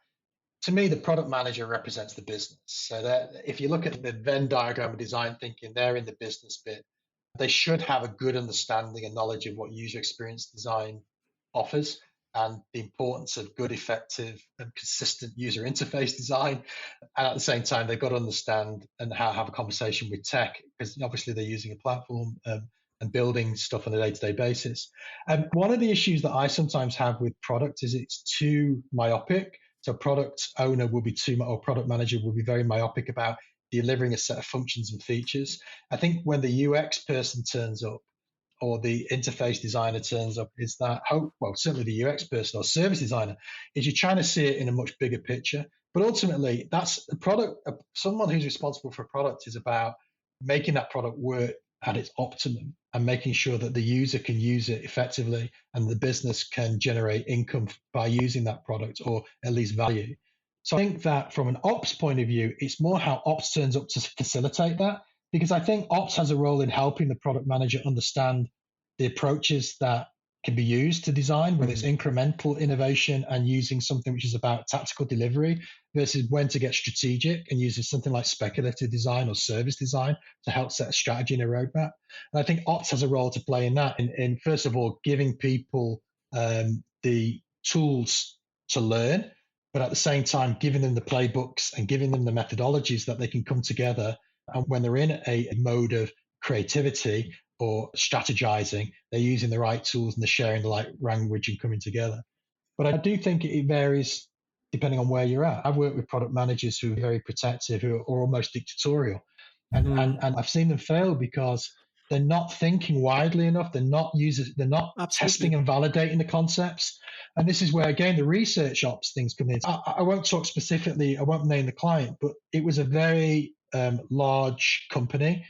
to me, the product manager represents the business. So that if you look at the Venn diagram of design thinking, they're in the business bit. They should have a good understanding and knowledge of what user experience design offers and the importance of good, effective, and consistent user interface design. And at the same time, they've got to understand and have a conversation with tech, because obviously they're using a platform and building stuff on a day-to-day basis. And one of the issues that I sometimes have with product is it's too myopic. So product owner will be or product manager will be very myopic about delivering a set of functions and features. I think when the UX person turns up or the interface designer turns up, is that certainly the UX person or service designer, is you're trying to see it in a much bigger picture. But ultimately, that's the product. Someone who's responsible for a product is about making that product work at its optimum and making sure that the user can use it effectively and the business can generate income by using that product, or at least value. So I think that from an ops point of view, it's more how ops turns up to facilitate that, because I think ops has a role in helping the product manager understand the approaches that can be used to design, whether it's incremental innovation and using something which is about tactical delivery versus when to get strategic and using something like speculative design or service design to help set a strategy and a roadmap. And I think ops has a role to play in that, in first of all, giving people the tools to learn, but at the same time, giving them the playbooks and giving them the methodologies that they can come together. And when they're in a mode of creativity or strategizing, they're using the right tools and they're sharing the right language and coming together. But I do think it varies depending on where you're at. I've worked with product managers who are very protective, who are almost dictatorial. And I've seen them fail because they're not thinking widely enough. They're not testing and validating the concepts. And this is where, again, the research ops things come in. I won't talk specifically, I won't name the client, but it was a very large company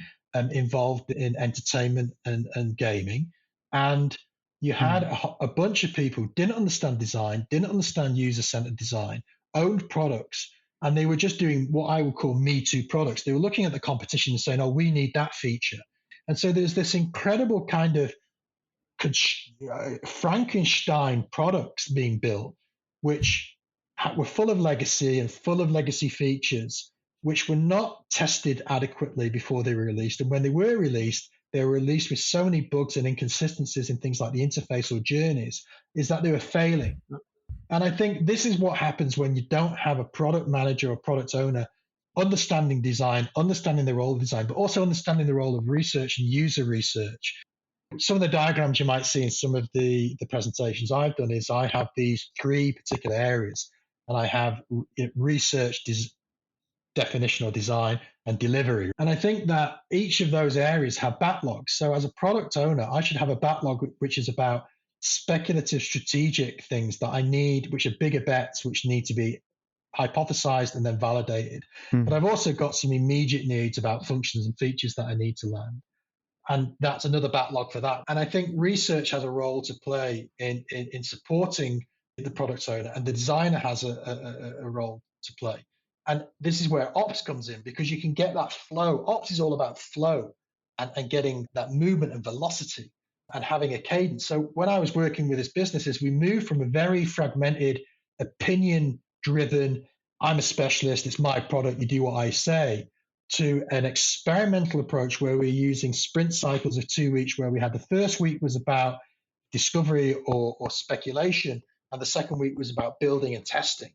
involved in entertainment and gaming. And you had a bunch of people who didn't understand design, didn't understand user-centered design, owned products, and they were just doing what I would call Me Too products. They were looking at the competition and saying, oh, we need that feature. And so there's this incredible kind of Frankenstein products being built, which were full of legacy and full of legacy features, which were not tested adequately before they were released. And when they were released with so many bugs and inconsistencies in things like the interface or journeys, is that they were failing. And I think this is what happens when you don't have a product manager or product owner understanding design, understanding the role of design, but also understanding the role of research and user research. Some of the diagrams you might see in some of the presentations I've done is I have these three particular areas, and I have research, definition or design, and delivery. And I think that each of those areas have backlogs. So as a product owner, I should have a backlog which is about speculative strategic things that I need, which are bigger bets, which need to be hypothesized and then validated. But I've also got some immediate needs about functions and features that I need to land. And that's another backlog for that. And I think research has a role to play in supporting the product owner, and the designer has a role to play. And this is where ops comes in, because you can get that flow. Ops is all about flow and getting that movement and velocity and having a cadence. So when I was working with his businesses, we moved from a very fragmented, opinion-driven, I'm a specialist, it's my product, you do what I say, to an experimental approach where we're using sprint cycles of 2 weeks, where we had the first week was about discovery or speculation, and the second week was about building and testing.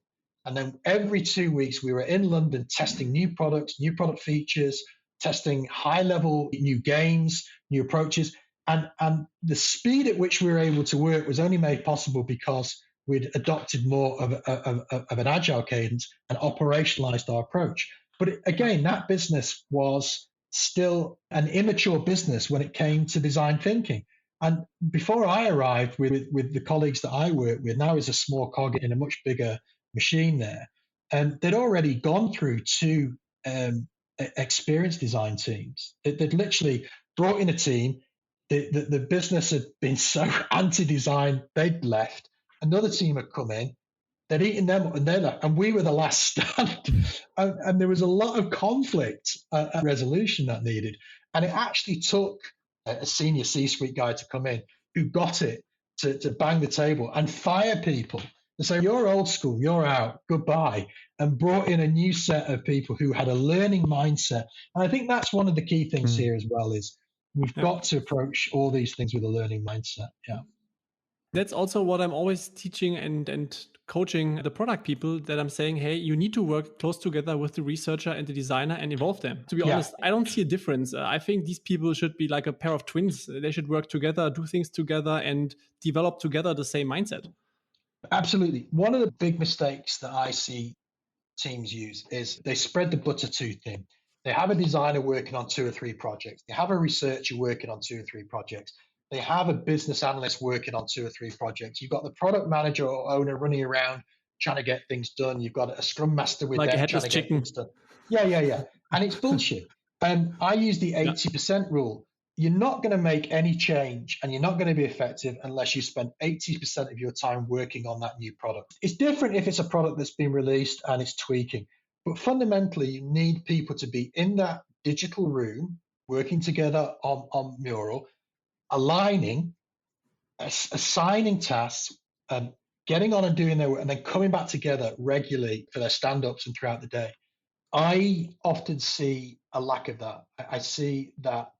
And then every 2 weeks, we were in London testing new products, new product features, testing high-level new games, new approaches. And the speed at which we were able to work was only made possible because we'd adopted more of an agile cadence and operationalized our approach. But again, that business was still an immature business when it came to design thinking. And before I arrived with the colleagues that I work with, now is a small cog in a much bigger machine there, and they'd already gone through two experienced design teams. They'd literally brought in a team. The business had been so anti-design, they'd left. Another team had come in. They'd eaten them up and they left, and we were the last stand. And there was a lot of conflict and resolution that needed. And it actually took a senior C-suite guy to come in who got it to bang the table and fire people and say, you're old school, you're out, goodbye, and brought in a new set of people who had a learning mindset. And I think that's one of the key things here as well, is we've got to approach all these things with a learning mindset. Yeah. That's also what I'm always teaching and coaching the product people, that I'm saying, hey, you need to work close together with the researcher and the designer and evolve them. To be honest, I don't see a difference. I think these people should be like a pair of twins. They should work together, do things together, and develop together the same mindset. Absolutely. One of the big mistakes that I see teams use is they spread the butter too thin. They have a designer working on 2 or 3 projects. They have a researcher working on 2 or 3 projects. They have a business analyst working on 2 or 3 projects. You've got the product manager or owner running around trying to get things done. You've got a scrum master with like them trying to get things done. Yeah. And it's bullshit. And I use the 80% rule. you're not going to make any change and you're not going to be effective unless you spend 80% of your time working on that new product. It's different if it's a product that's been released and it's tweaking. But fundamentally, you need people to be in that digital room, working together on Mural, aligning, assigning tasks, getting on and doing their work, and then coming back together regularly for their stand-ups and throughout the day. I often see a lack of that. I see that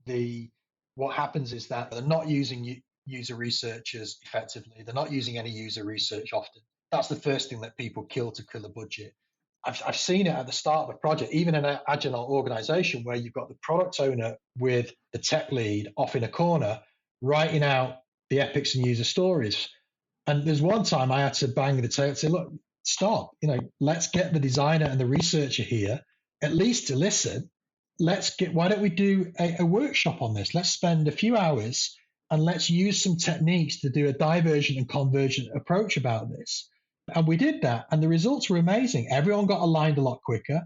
what happens is that they're not using user researchers effectively. They're not using any user research often. That's the first thing that people kill a budget. I've seen it at the start of a project, even in an agile organization where you've got the product owner with the tech lead off in a corner, writing out the epics and user stories. And there's one time I had to bang the table and say, look, stop, let's get the designer and the researcher here, at least to listen. Why don't we do a workshop on this? Let's spend a few hours and let's use some techniques to do a divergent and convergent approach about this. And we did that, and the results were amazing. Everyone got aligned a lot quicker.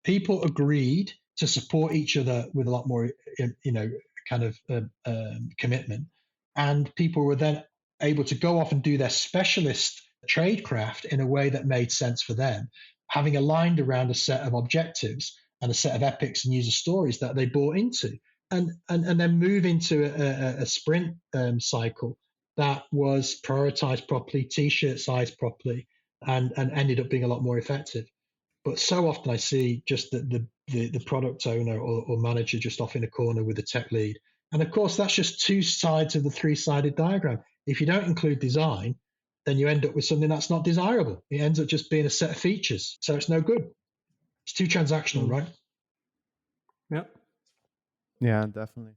People agreed to support each other with a lot more, commitment. And people were then able to go off and do their specialist tradecraft in a way that made sense for them, having aligned around a set of objectives and a set of epics and user stories that they bought into, and then move into a sprint cycle that was prioritized properly, t-shirt sized properly, and ended up being a lot more effective. But so often I see just the product owner or manager just off in a corner with the tech lead. And of course, that's just two sides of the three-sided diagram. If you don't include design, then you end up with something that's not desirable. It ends up just being a set of features. So it's no good. It's too transactional, right? Yeah. Yeah, definitely.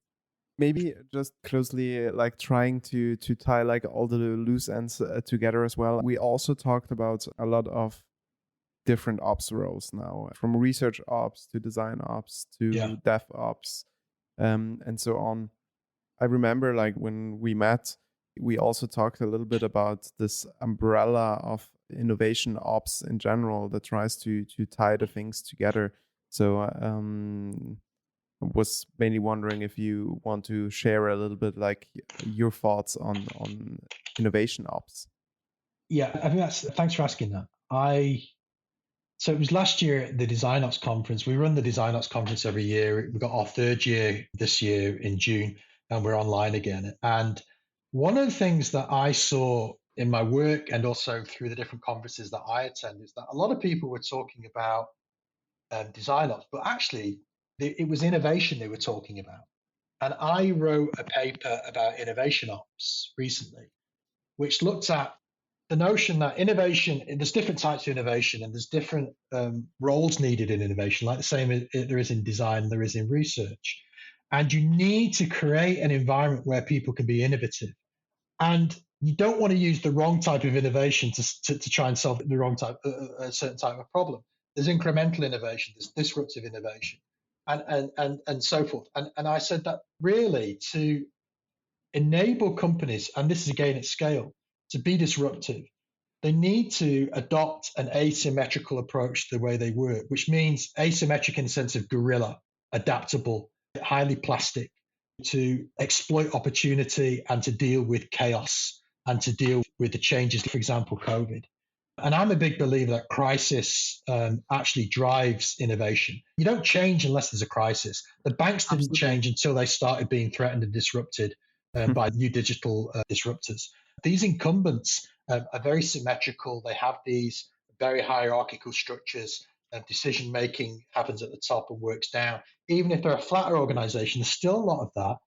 Maybe just closely like trying to tie like all the loose ends together as well. We also talked about a lot of different ops roles now, from research ops to design ops to dev ops, and so on. I remember like when we met, we also talked a little bit about this umbrella of innovation ops in general that tries to tie the things together. So was mainly wondering if you want to share a little bit like your thoughts on innovation ops. Yeah, I think thanks for asking that. So it was last year at the DesignOps conference. We run the DesignOps conference every year. We got our third year this year in June, and we're online again. And one of the things that I saw in my work and also through the different conferences that I attend is that a lot of people were talking about DesignOps, but actually it was innovation they were talking about. And I wrote a paper about innovation ops recently, which looked at the notion that innovation, there's different types of innovation and there's different roles needed in innovation, like the same there is in design, there is in research. And you need to create an environment where people can be innovative. And you don't want to use the wrong type of innovation to try and solve the wrong type, a certain type of problem. There's incremental innovation, there's disruptive innovation, and so forth. And I said that really to enable companies, and this is again at scale, to be disruptive, they need to adopt an asymmetrical approach to the way they work, which means asymmetric in the sense of guerrilla, adaptable, highly plastic, to exploit opportunity and to deal with chaos and to deal with the changes, for example, COVID. And I'm a big believer that crisis actually drives innovation. You don't change unless there's a crisis. The banks didn't change until they started being threatened and disrupted by new digital disruptors. These incumbents are very symmetrical. They have these very hierarchical structures. Decision making happens at the top and works down. Even if they're a flatter organization, there's still a lot of that.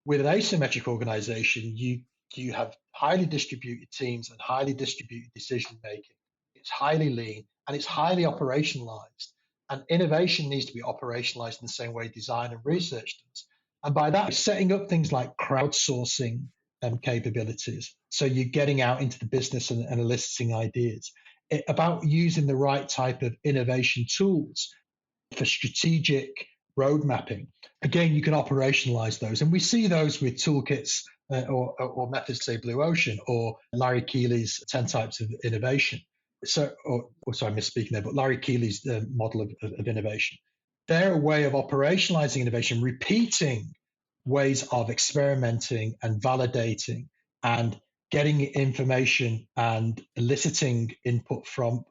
With an asymmetric organization, you have highly distributed teams and highly distributed decision making. It's highly lean and it's highly operationalized. And innovation needs to be operationalized in the same way design and research does. And by that, setting up things like crowdsourcing capabilities. So you're getting out into the business and eliciting ideas. About using the right type of innovation tools for strategic road mapping. Again, you can operationalize those. And we see those with toolkits or methods, say Blue Ocean or Larry Keeley's 10 types of innovation. Sorry, I'm misspeaking there, but Larry Keeley's model of innovation. They're a way of operationalizing innovation, repeating ways of experimenting and validating and getting information and eliciting input from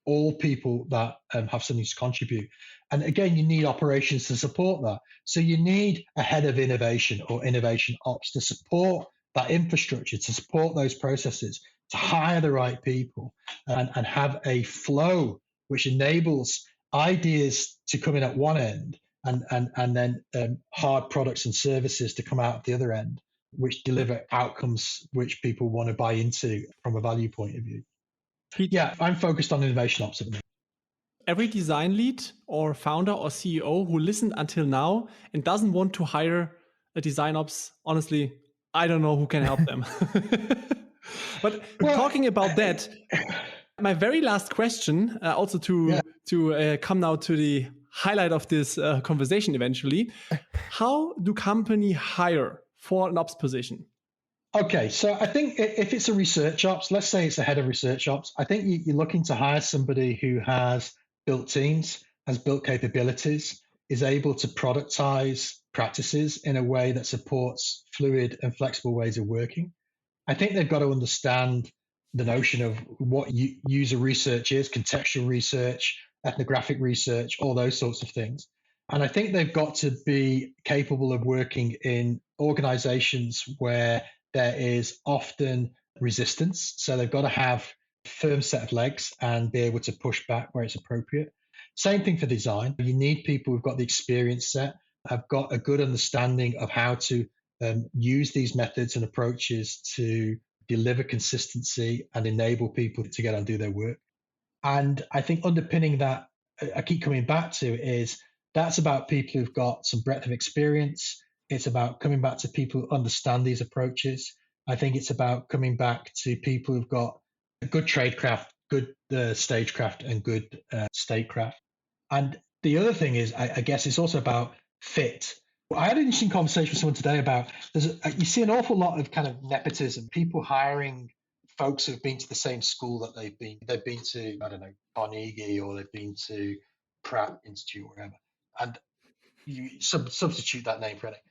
all people that have something to contribute. And again, you need operations to support that. So you need a head of innovation or innovation ops to support that infrastructure, to support those processes, to hire the right people and have a flow which enables ideas to come in at one end and then hard products and services to come out at the other end, which deliver outcomes which people want to buy into from a value point of view. Pete, yeah, I'm focused on innovation ops at the moment. Every design lead or founder or CEO who listened until now and doesn't want to hire a design ops, honestly, I don't know who can help them. But talking about that, my very last question, also to come now to the highlight of this conversation eventually, how do company hire for an ops position? Okay, so I think if it's a research ops, let's say it's a head of research ops, I think you're looking to hire somebody who has built teams, has built capabilities, is able to productize practices in a way that supports fluid and flexible ways of working. I think they've got to understand the notion of what user research is, contextual research, ethnographic research, all those sorts of things. And I think they've got to be capable of working in organizations where there is often resistance. So they've got to have a firm set of legs and be able to push back where it's appropriate. Same thing for design. You need people who've got the experience set, have got a good understanding of how to use these methods and approaches to deliver consistency and enable people to get on and do their work. And I think underpinning that, I keep coming back to, is that's about people who've got some breadth of experience. It's about coming back to people who understand these approaches. I think it's about coming back to people who've got a good tradecraft, good stagecraft, and good statecraft. And the other thing is, I guess it's also about fit. I had an interesting conversation with someone today about you see an awful lot of kind of nepotism, people hiring folks who've been to the same school that they've been to, I don't know, Carnegie, or they've been to Pratt Institute or whatever, and you substitute that name for anything.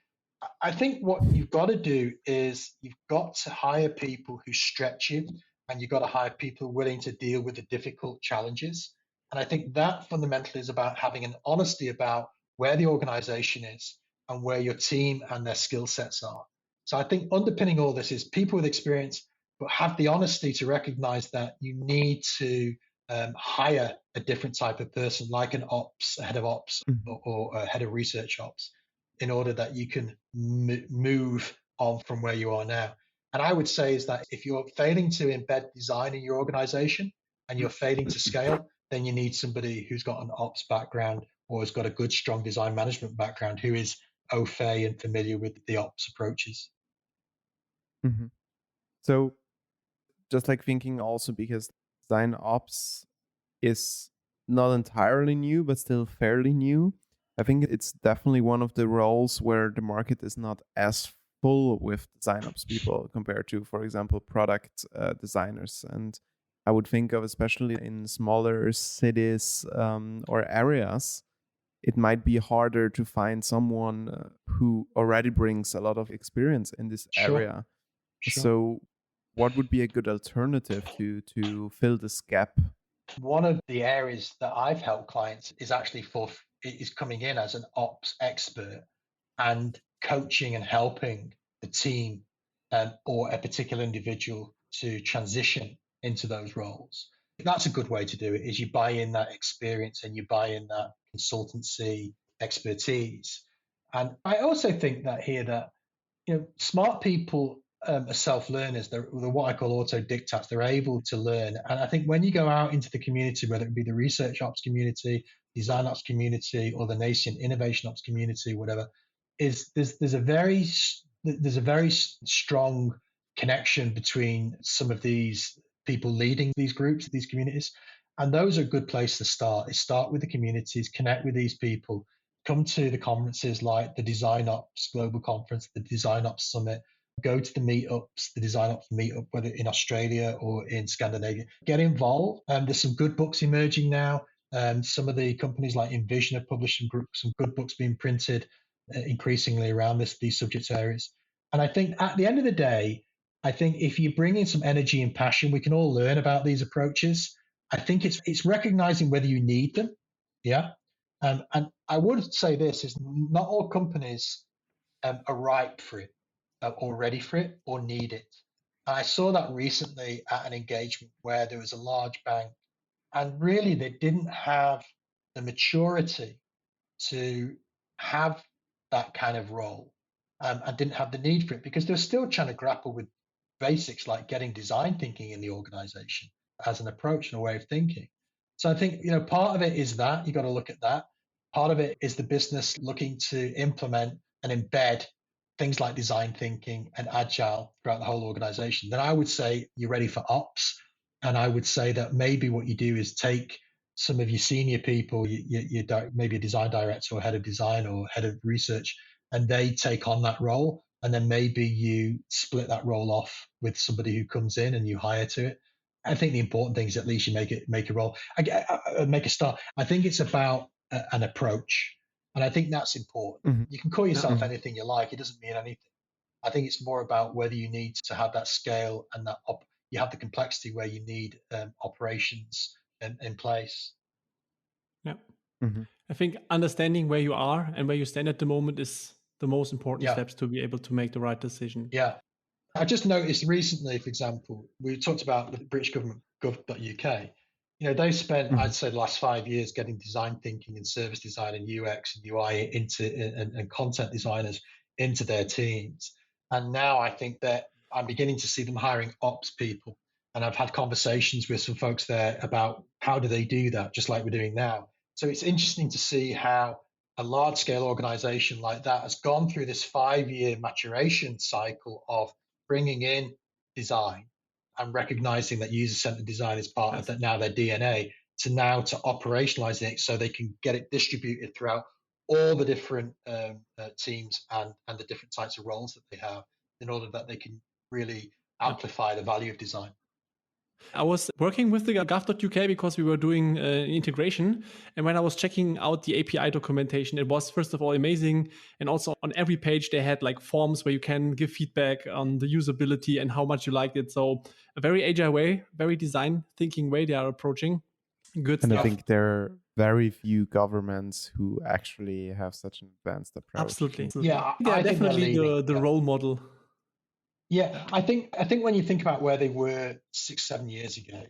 I think what you've got to do is you've got to hire people who stretch you, and you've got to hire people willing to deal with the difficult challenges. And I think that fundamentally is about having an honesty about where the organization is and where your team and their skill sets are. So I think underpinning all this is people with experience, but have the honesty to recognize that you need to hire a different type of person, like a head of ops, or a head of research ops, in order that you can move on from where you are now. And I would say is that if you're failing to embed design in your organization and you're failing to scale, then you need somebody who's got an ops background or has got a good, strong design management background, who is au fait and familiar with the ops approaches. Mm-hmm. So just like thinking also, because design ops is not entirely new, but still fairly new, I think it's definitely one of the roles where the market is not as full with design ops people compared to, for example, product designers. And I would think of, especially in smaller cities or areas, it might be harder to find someone who already brings a lot of experience in this area. Sure. So what would be a good alternative to fill this gap? One of the areas that I've helped clients is actually is coming in as an ops expert and coaching and helping the team or a particular individual to transition into those roles. That's a good way to do it, is you buy in that experience and you buy in that consultancy expertise. And I also think that here that, smart people are self-learners. They're what I call autodidacts. They're able to learn. And I think when you go out into the community, whether it be the research ops community, design ops community, or the nascent innovation ops community, whatever, there's a very strong connection between some of these people leading these groups, these communities. And those are a good place to start. Is start with the communities, connect with these people, come to the conferences like the DesignOps Global Conference, the DesignOps Summit, go to the meetups, the DesignOps meetup, whether in Australia or in Scandinavia. Get involved. There's some good books emerging now. Some of the companies like Envision have published some good books being printed. increasingly around these subject areas. And I think at the end of the day, I think if you bring in some energy and passion, we can all learn about these approaches. I think it's recognizing whether you need them. Yeah. And I would say this is not all companies are ripe for it, or ready for it, or need it. And I saw that recently at an engagement where there was a large bank, and really they didn't have the maturity to have that kind of role, and didn't have the need for it because they're still trying to grapple with basics like getting design thinking in the organization as an approach and a way of thinking. So I think, part of it is that you got to look at that. Part of it is the business looking to implement and embed things like design thinking and agile throughout the whole organization. Then I would say you're ready for ops. And I would say that maybe what you do is take some of your senior people, maybe a design director or head of design or head of research, and they take on that role. And then maybe you split that role off with somebody who comes in and you hire to it. I think the important thing is at least you make a role, make a start. I think it's about an approach. And I think that's important. Mm-hmm. You can call yourself anything you like. It doesn't mean anything. I think it's more about whether you need to have that scale and that you have the complexity where you need operations in place. Yeah. Mm-hmm. I think understanding where you are and where you stand at the moment is the most important steps to be able to make the right decision. Yeah. I just noticed recently, for example, we talked about the British government, gov.uk. They spent, I'd say, the last 5 years getting design thinking and service design and UX and UI and content designers into their teams. And now I think that I'm beginning to see them hiring ops people. And I've had conversations with some folks there about how do they do that, just like we're doing now. So it's interesting to see how a large scale organization like that has gone through this 5-year maturation cycle of bringing in design and recognizing that user-centered design is part of that now their DNA, to operationalizing it so they can get it distributed throughout all the different teams and the different types of roles that they have in order that they can really amplify the value of design. I was working with the gov.uk because we were doing integration. And when I was checking out the API documentation, it was, first of all, amazing. And also on every page, they had like forms where you can give feedback on the usability and how much you liked it. So a very agile way, very design thinking way they are approaching. Good stuff. And I think there are very few governments who actually have such an advanced approach. Absolutely. Yeah, they are definitely the role model. Yeah, I think when you think about where they were 6-7 years ago,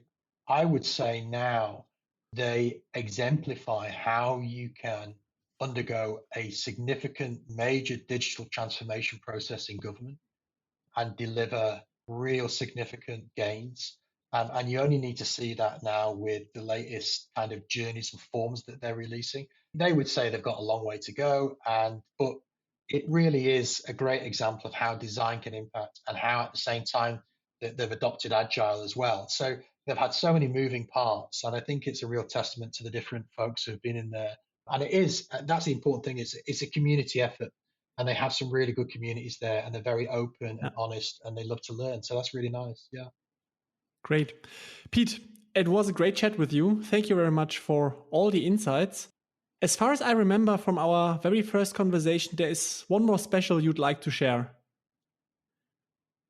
I would say now they exemplify how you can undergo a significant major digital transformation process in government and deliver real significant gains. And you only need to see that now with the latest kind of journeys and forms that they're releasing. They would say they've got a long way to go, but it really is a great example of how design can impact and how at the same time that they've adopted agile as well. So they've had so many moving parts, and I think it's a real testament to the different folks who have been in there. And that's the important thing, is it's a community effort, and they have some really good communities there, and they're very open and honest, and they love to learn. So that's really nice. Yeah. Great. Pete, it was a great chat with you. Thank you very much for all the insights. As far as I remember from our very first conversation, there is one more special you'd like to share.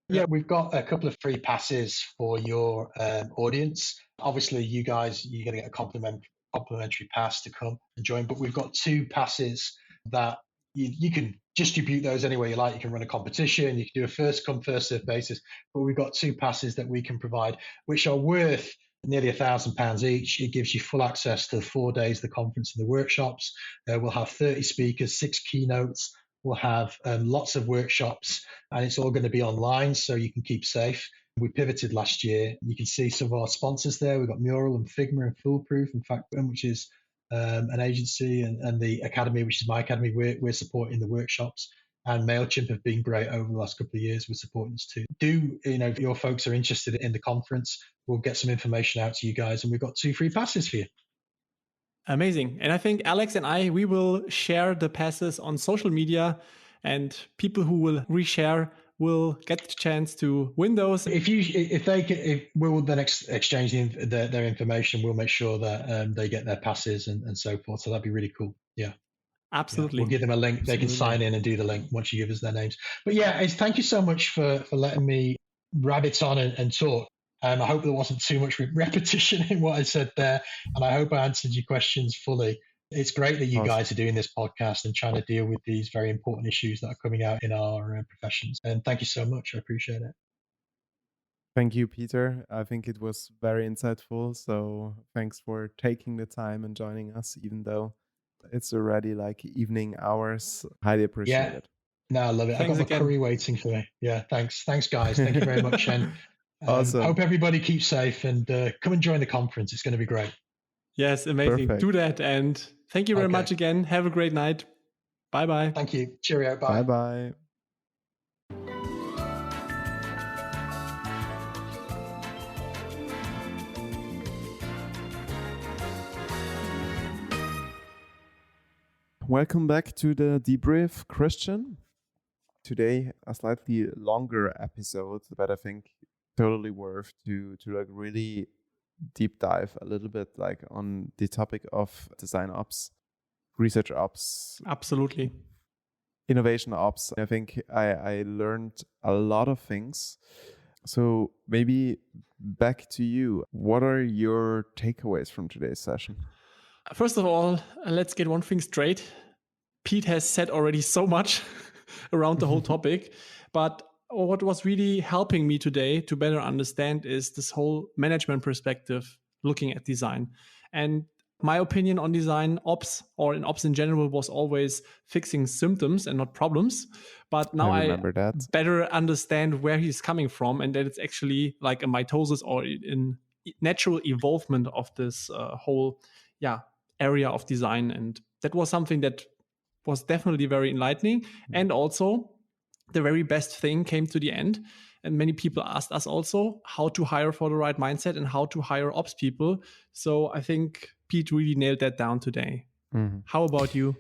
Yeah, we've got a couple of free passes for your audience. Obviously, you're going to get a complimentary pass to come and join, but we've got 2 passes that you can distribute those any way you like. You can run a competition, you can do a first come, first served basis, but we've got 2 passes that we can provide, which are worth nearly £1,000 each. It gives you full access to 4 days, the conference and the workshops. We'll have 30 speakers, 6 keynotes. We'll have lots of workshops, and it's all going to be online, so you can keep safe. We pivoted last year. You can see some of our sponsors there. We've got Mural and Figma and Foolproof, in fact, which is an agency, and the Academy, which is my academy. We're supporting the workshops. And MailChimp have been great over the last couple of years with supporting us too. If your folks are interested in the conference, we'll get some information out to you guys, and we've got 2 free passes for you. Amazing. And I think Alex and we will share the passes on social media, and people who will reshare will get the chance to win those. If we will then exchange their information, we'll make sure that they get their passes and so forth. So that'd be really cool. Yeah. Absolutely. We'll give them a link. Absolutely. They can sign in and do the link once you give us their names. But yeah, thank you so much for letting me rabbit on and talk. I hope there wasn't too much repetition in what I said there. And I hope I answered your questions fully. It's great that you guys are doing this podcast and trying to deal with these very important issues that are coming out in our professions. And thank you so much. I appreciate it. Thank you, Peter. I think it was very insightful. So thanks for taking the time and joining us, even though it's already like evening hours. Highly appreciate it. No, I love it. I've got my curry waiting for me. Yeah, thanks. Thanks, guys. Thank you very much. And awesome. Hope everybody keeps safe and come and join the conference. It's going to be great. Yes, amazing. Perfect. Do that. And thank you very much again. Have a great night. Bye-bye. Thank you. Cheerio. Bye. Bye-bye. Welcome back to the debrief, Christian. Today, a slightly longer episode, but I think totally worth to like really deep dive a little bit like on the topic of design ops, research ops. Absolutely. Innovation ops. I think I learned a lot of things. So maybe back to you. What are your takeaways from today's session? First of all, let's get one thing straight. Pete has said already so much around the whole topic, but what was really helping me today to better understand is this whole management perspective looking at design. And my opinion on design ops or in ops in general was always fixing symptoms and not problems. But now I better understand where he's coming from and that it's actually like a mitosis or in natural evolvement of this whole area of design. And that was something that was definitely very enlightening. Mm-hmm. And also the very best thing came to the end. And many people asked us also how to hire for the right mindset and how to hire ops people. So I think Pete really nailed that down today. Mm-hmm. How about you?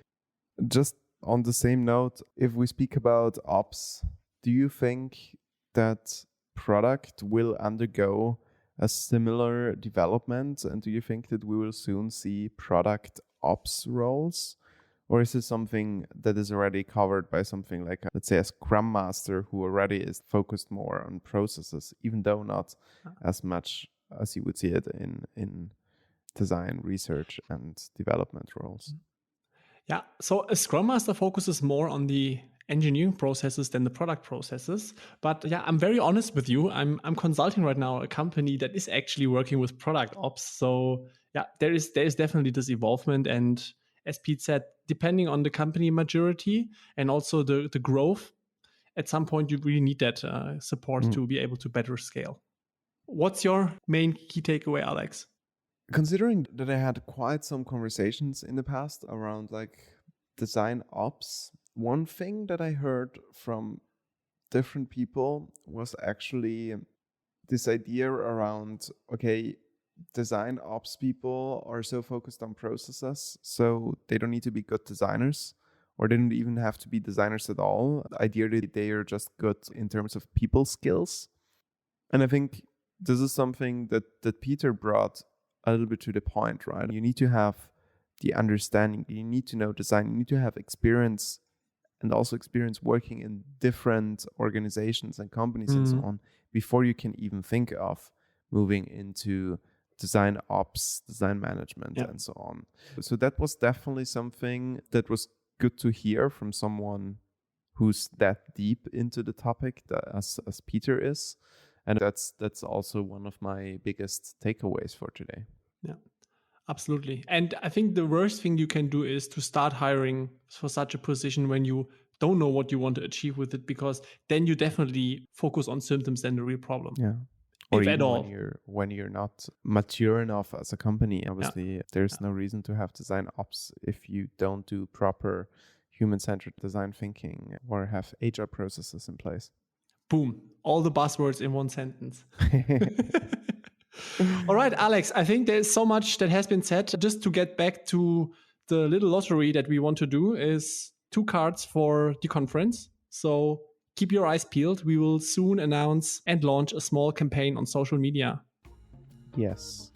Just on the same note, if we speak about ops, do you think that product will undergo a similar development? And do you think that we will soon see product ops roles? Or is it something that is already covered by something like, let's say, a Scrum Master who already is focused more on processes, even though not as much as you would see it in design, research, and development roles? Yeah, so a Scrum Master focuses more on the engineering processes than the product processes. But yeah, I'm very honest with you. I'm consulting right now a company that is actually working with product ops. So yeah, there is definitely this evolvement. And as Pete said, depending on the company maturity and also the growth, at some point you really need that support to be able to better scale. What's your main key takeaway, Alex? Considering that I had quite some conversations in the past around like design ops, one thing that I heard from different people was actually this idea around, okay, design ops people are so focused on processes, so they don't need to be good designers, or they don't even have to be designers at all. Ideally, they are just good in terms of people skills. And I think this is something that Peter brought a little bit to the point, right? You need to have the understanding, you need to know design, you need to have experience and also experience working in different organizations and companies and so on before you can even think of moving into design ops, design management, and so on. So that was definitely something that was good to hear from someone who's that deep into the topic as Peter is. And that's also one of my biggest takeaways for today. Yeah, absolutely. And I think the worst thing you can do is to start hiring for such a position when you don't know what you want to achieve with it, because then you definitely focus on symptoms than the real problem. Yeah. Or if even at all. When you're not mature enough as a company, obviously there's no reason to have design ops if you don't do proper human-centered design thinking or have agile processes in place. Boom. All the buzzwords in one sentence. All right, Alex, I think there's so much that has been said. Just to get back to the little lottery that we want to do is 2 cards for the conference. So keep your eyes peeled. We will soon announce and launch a small campaign on social media. Yes.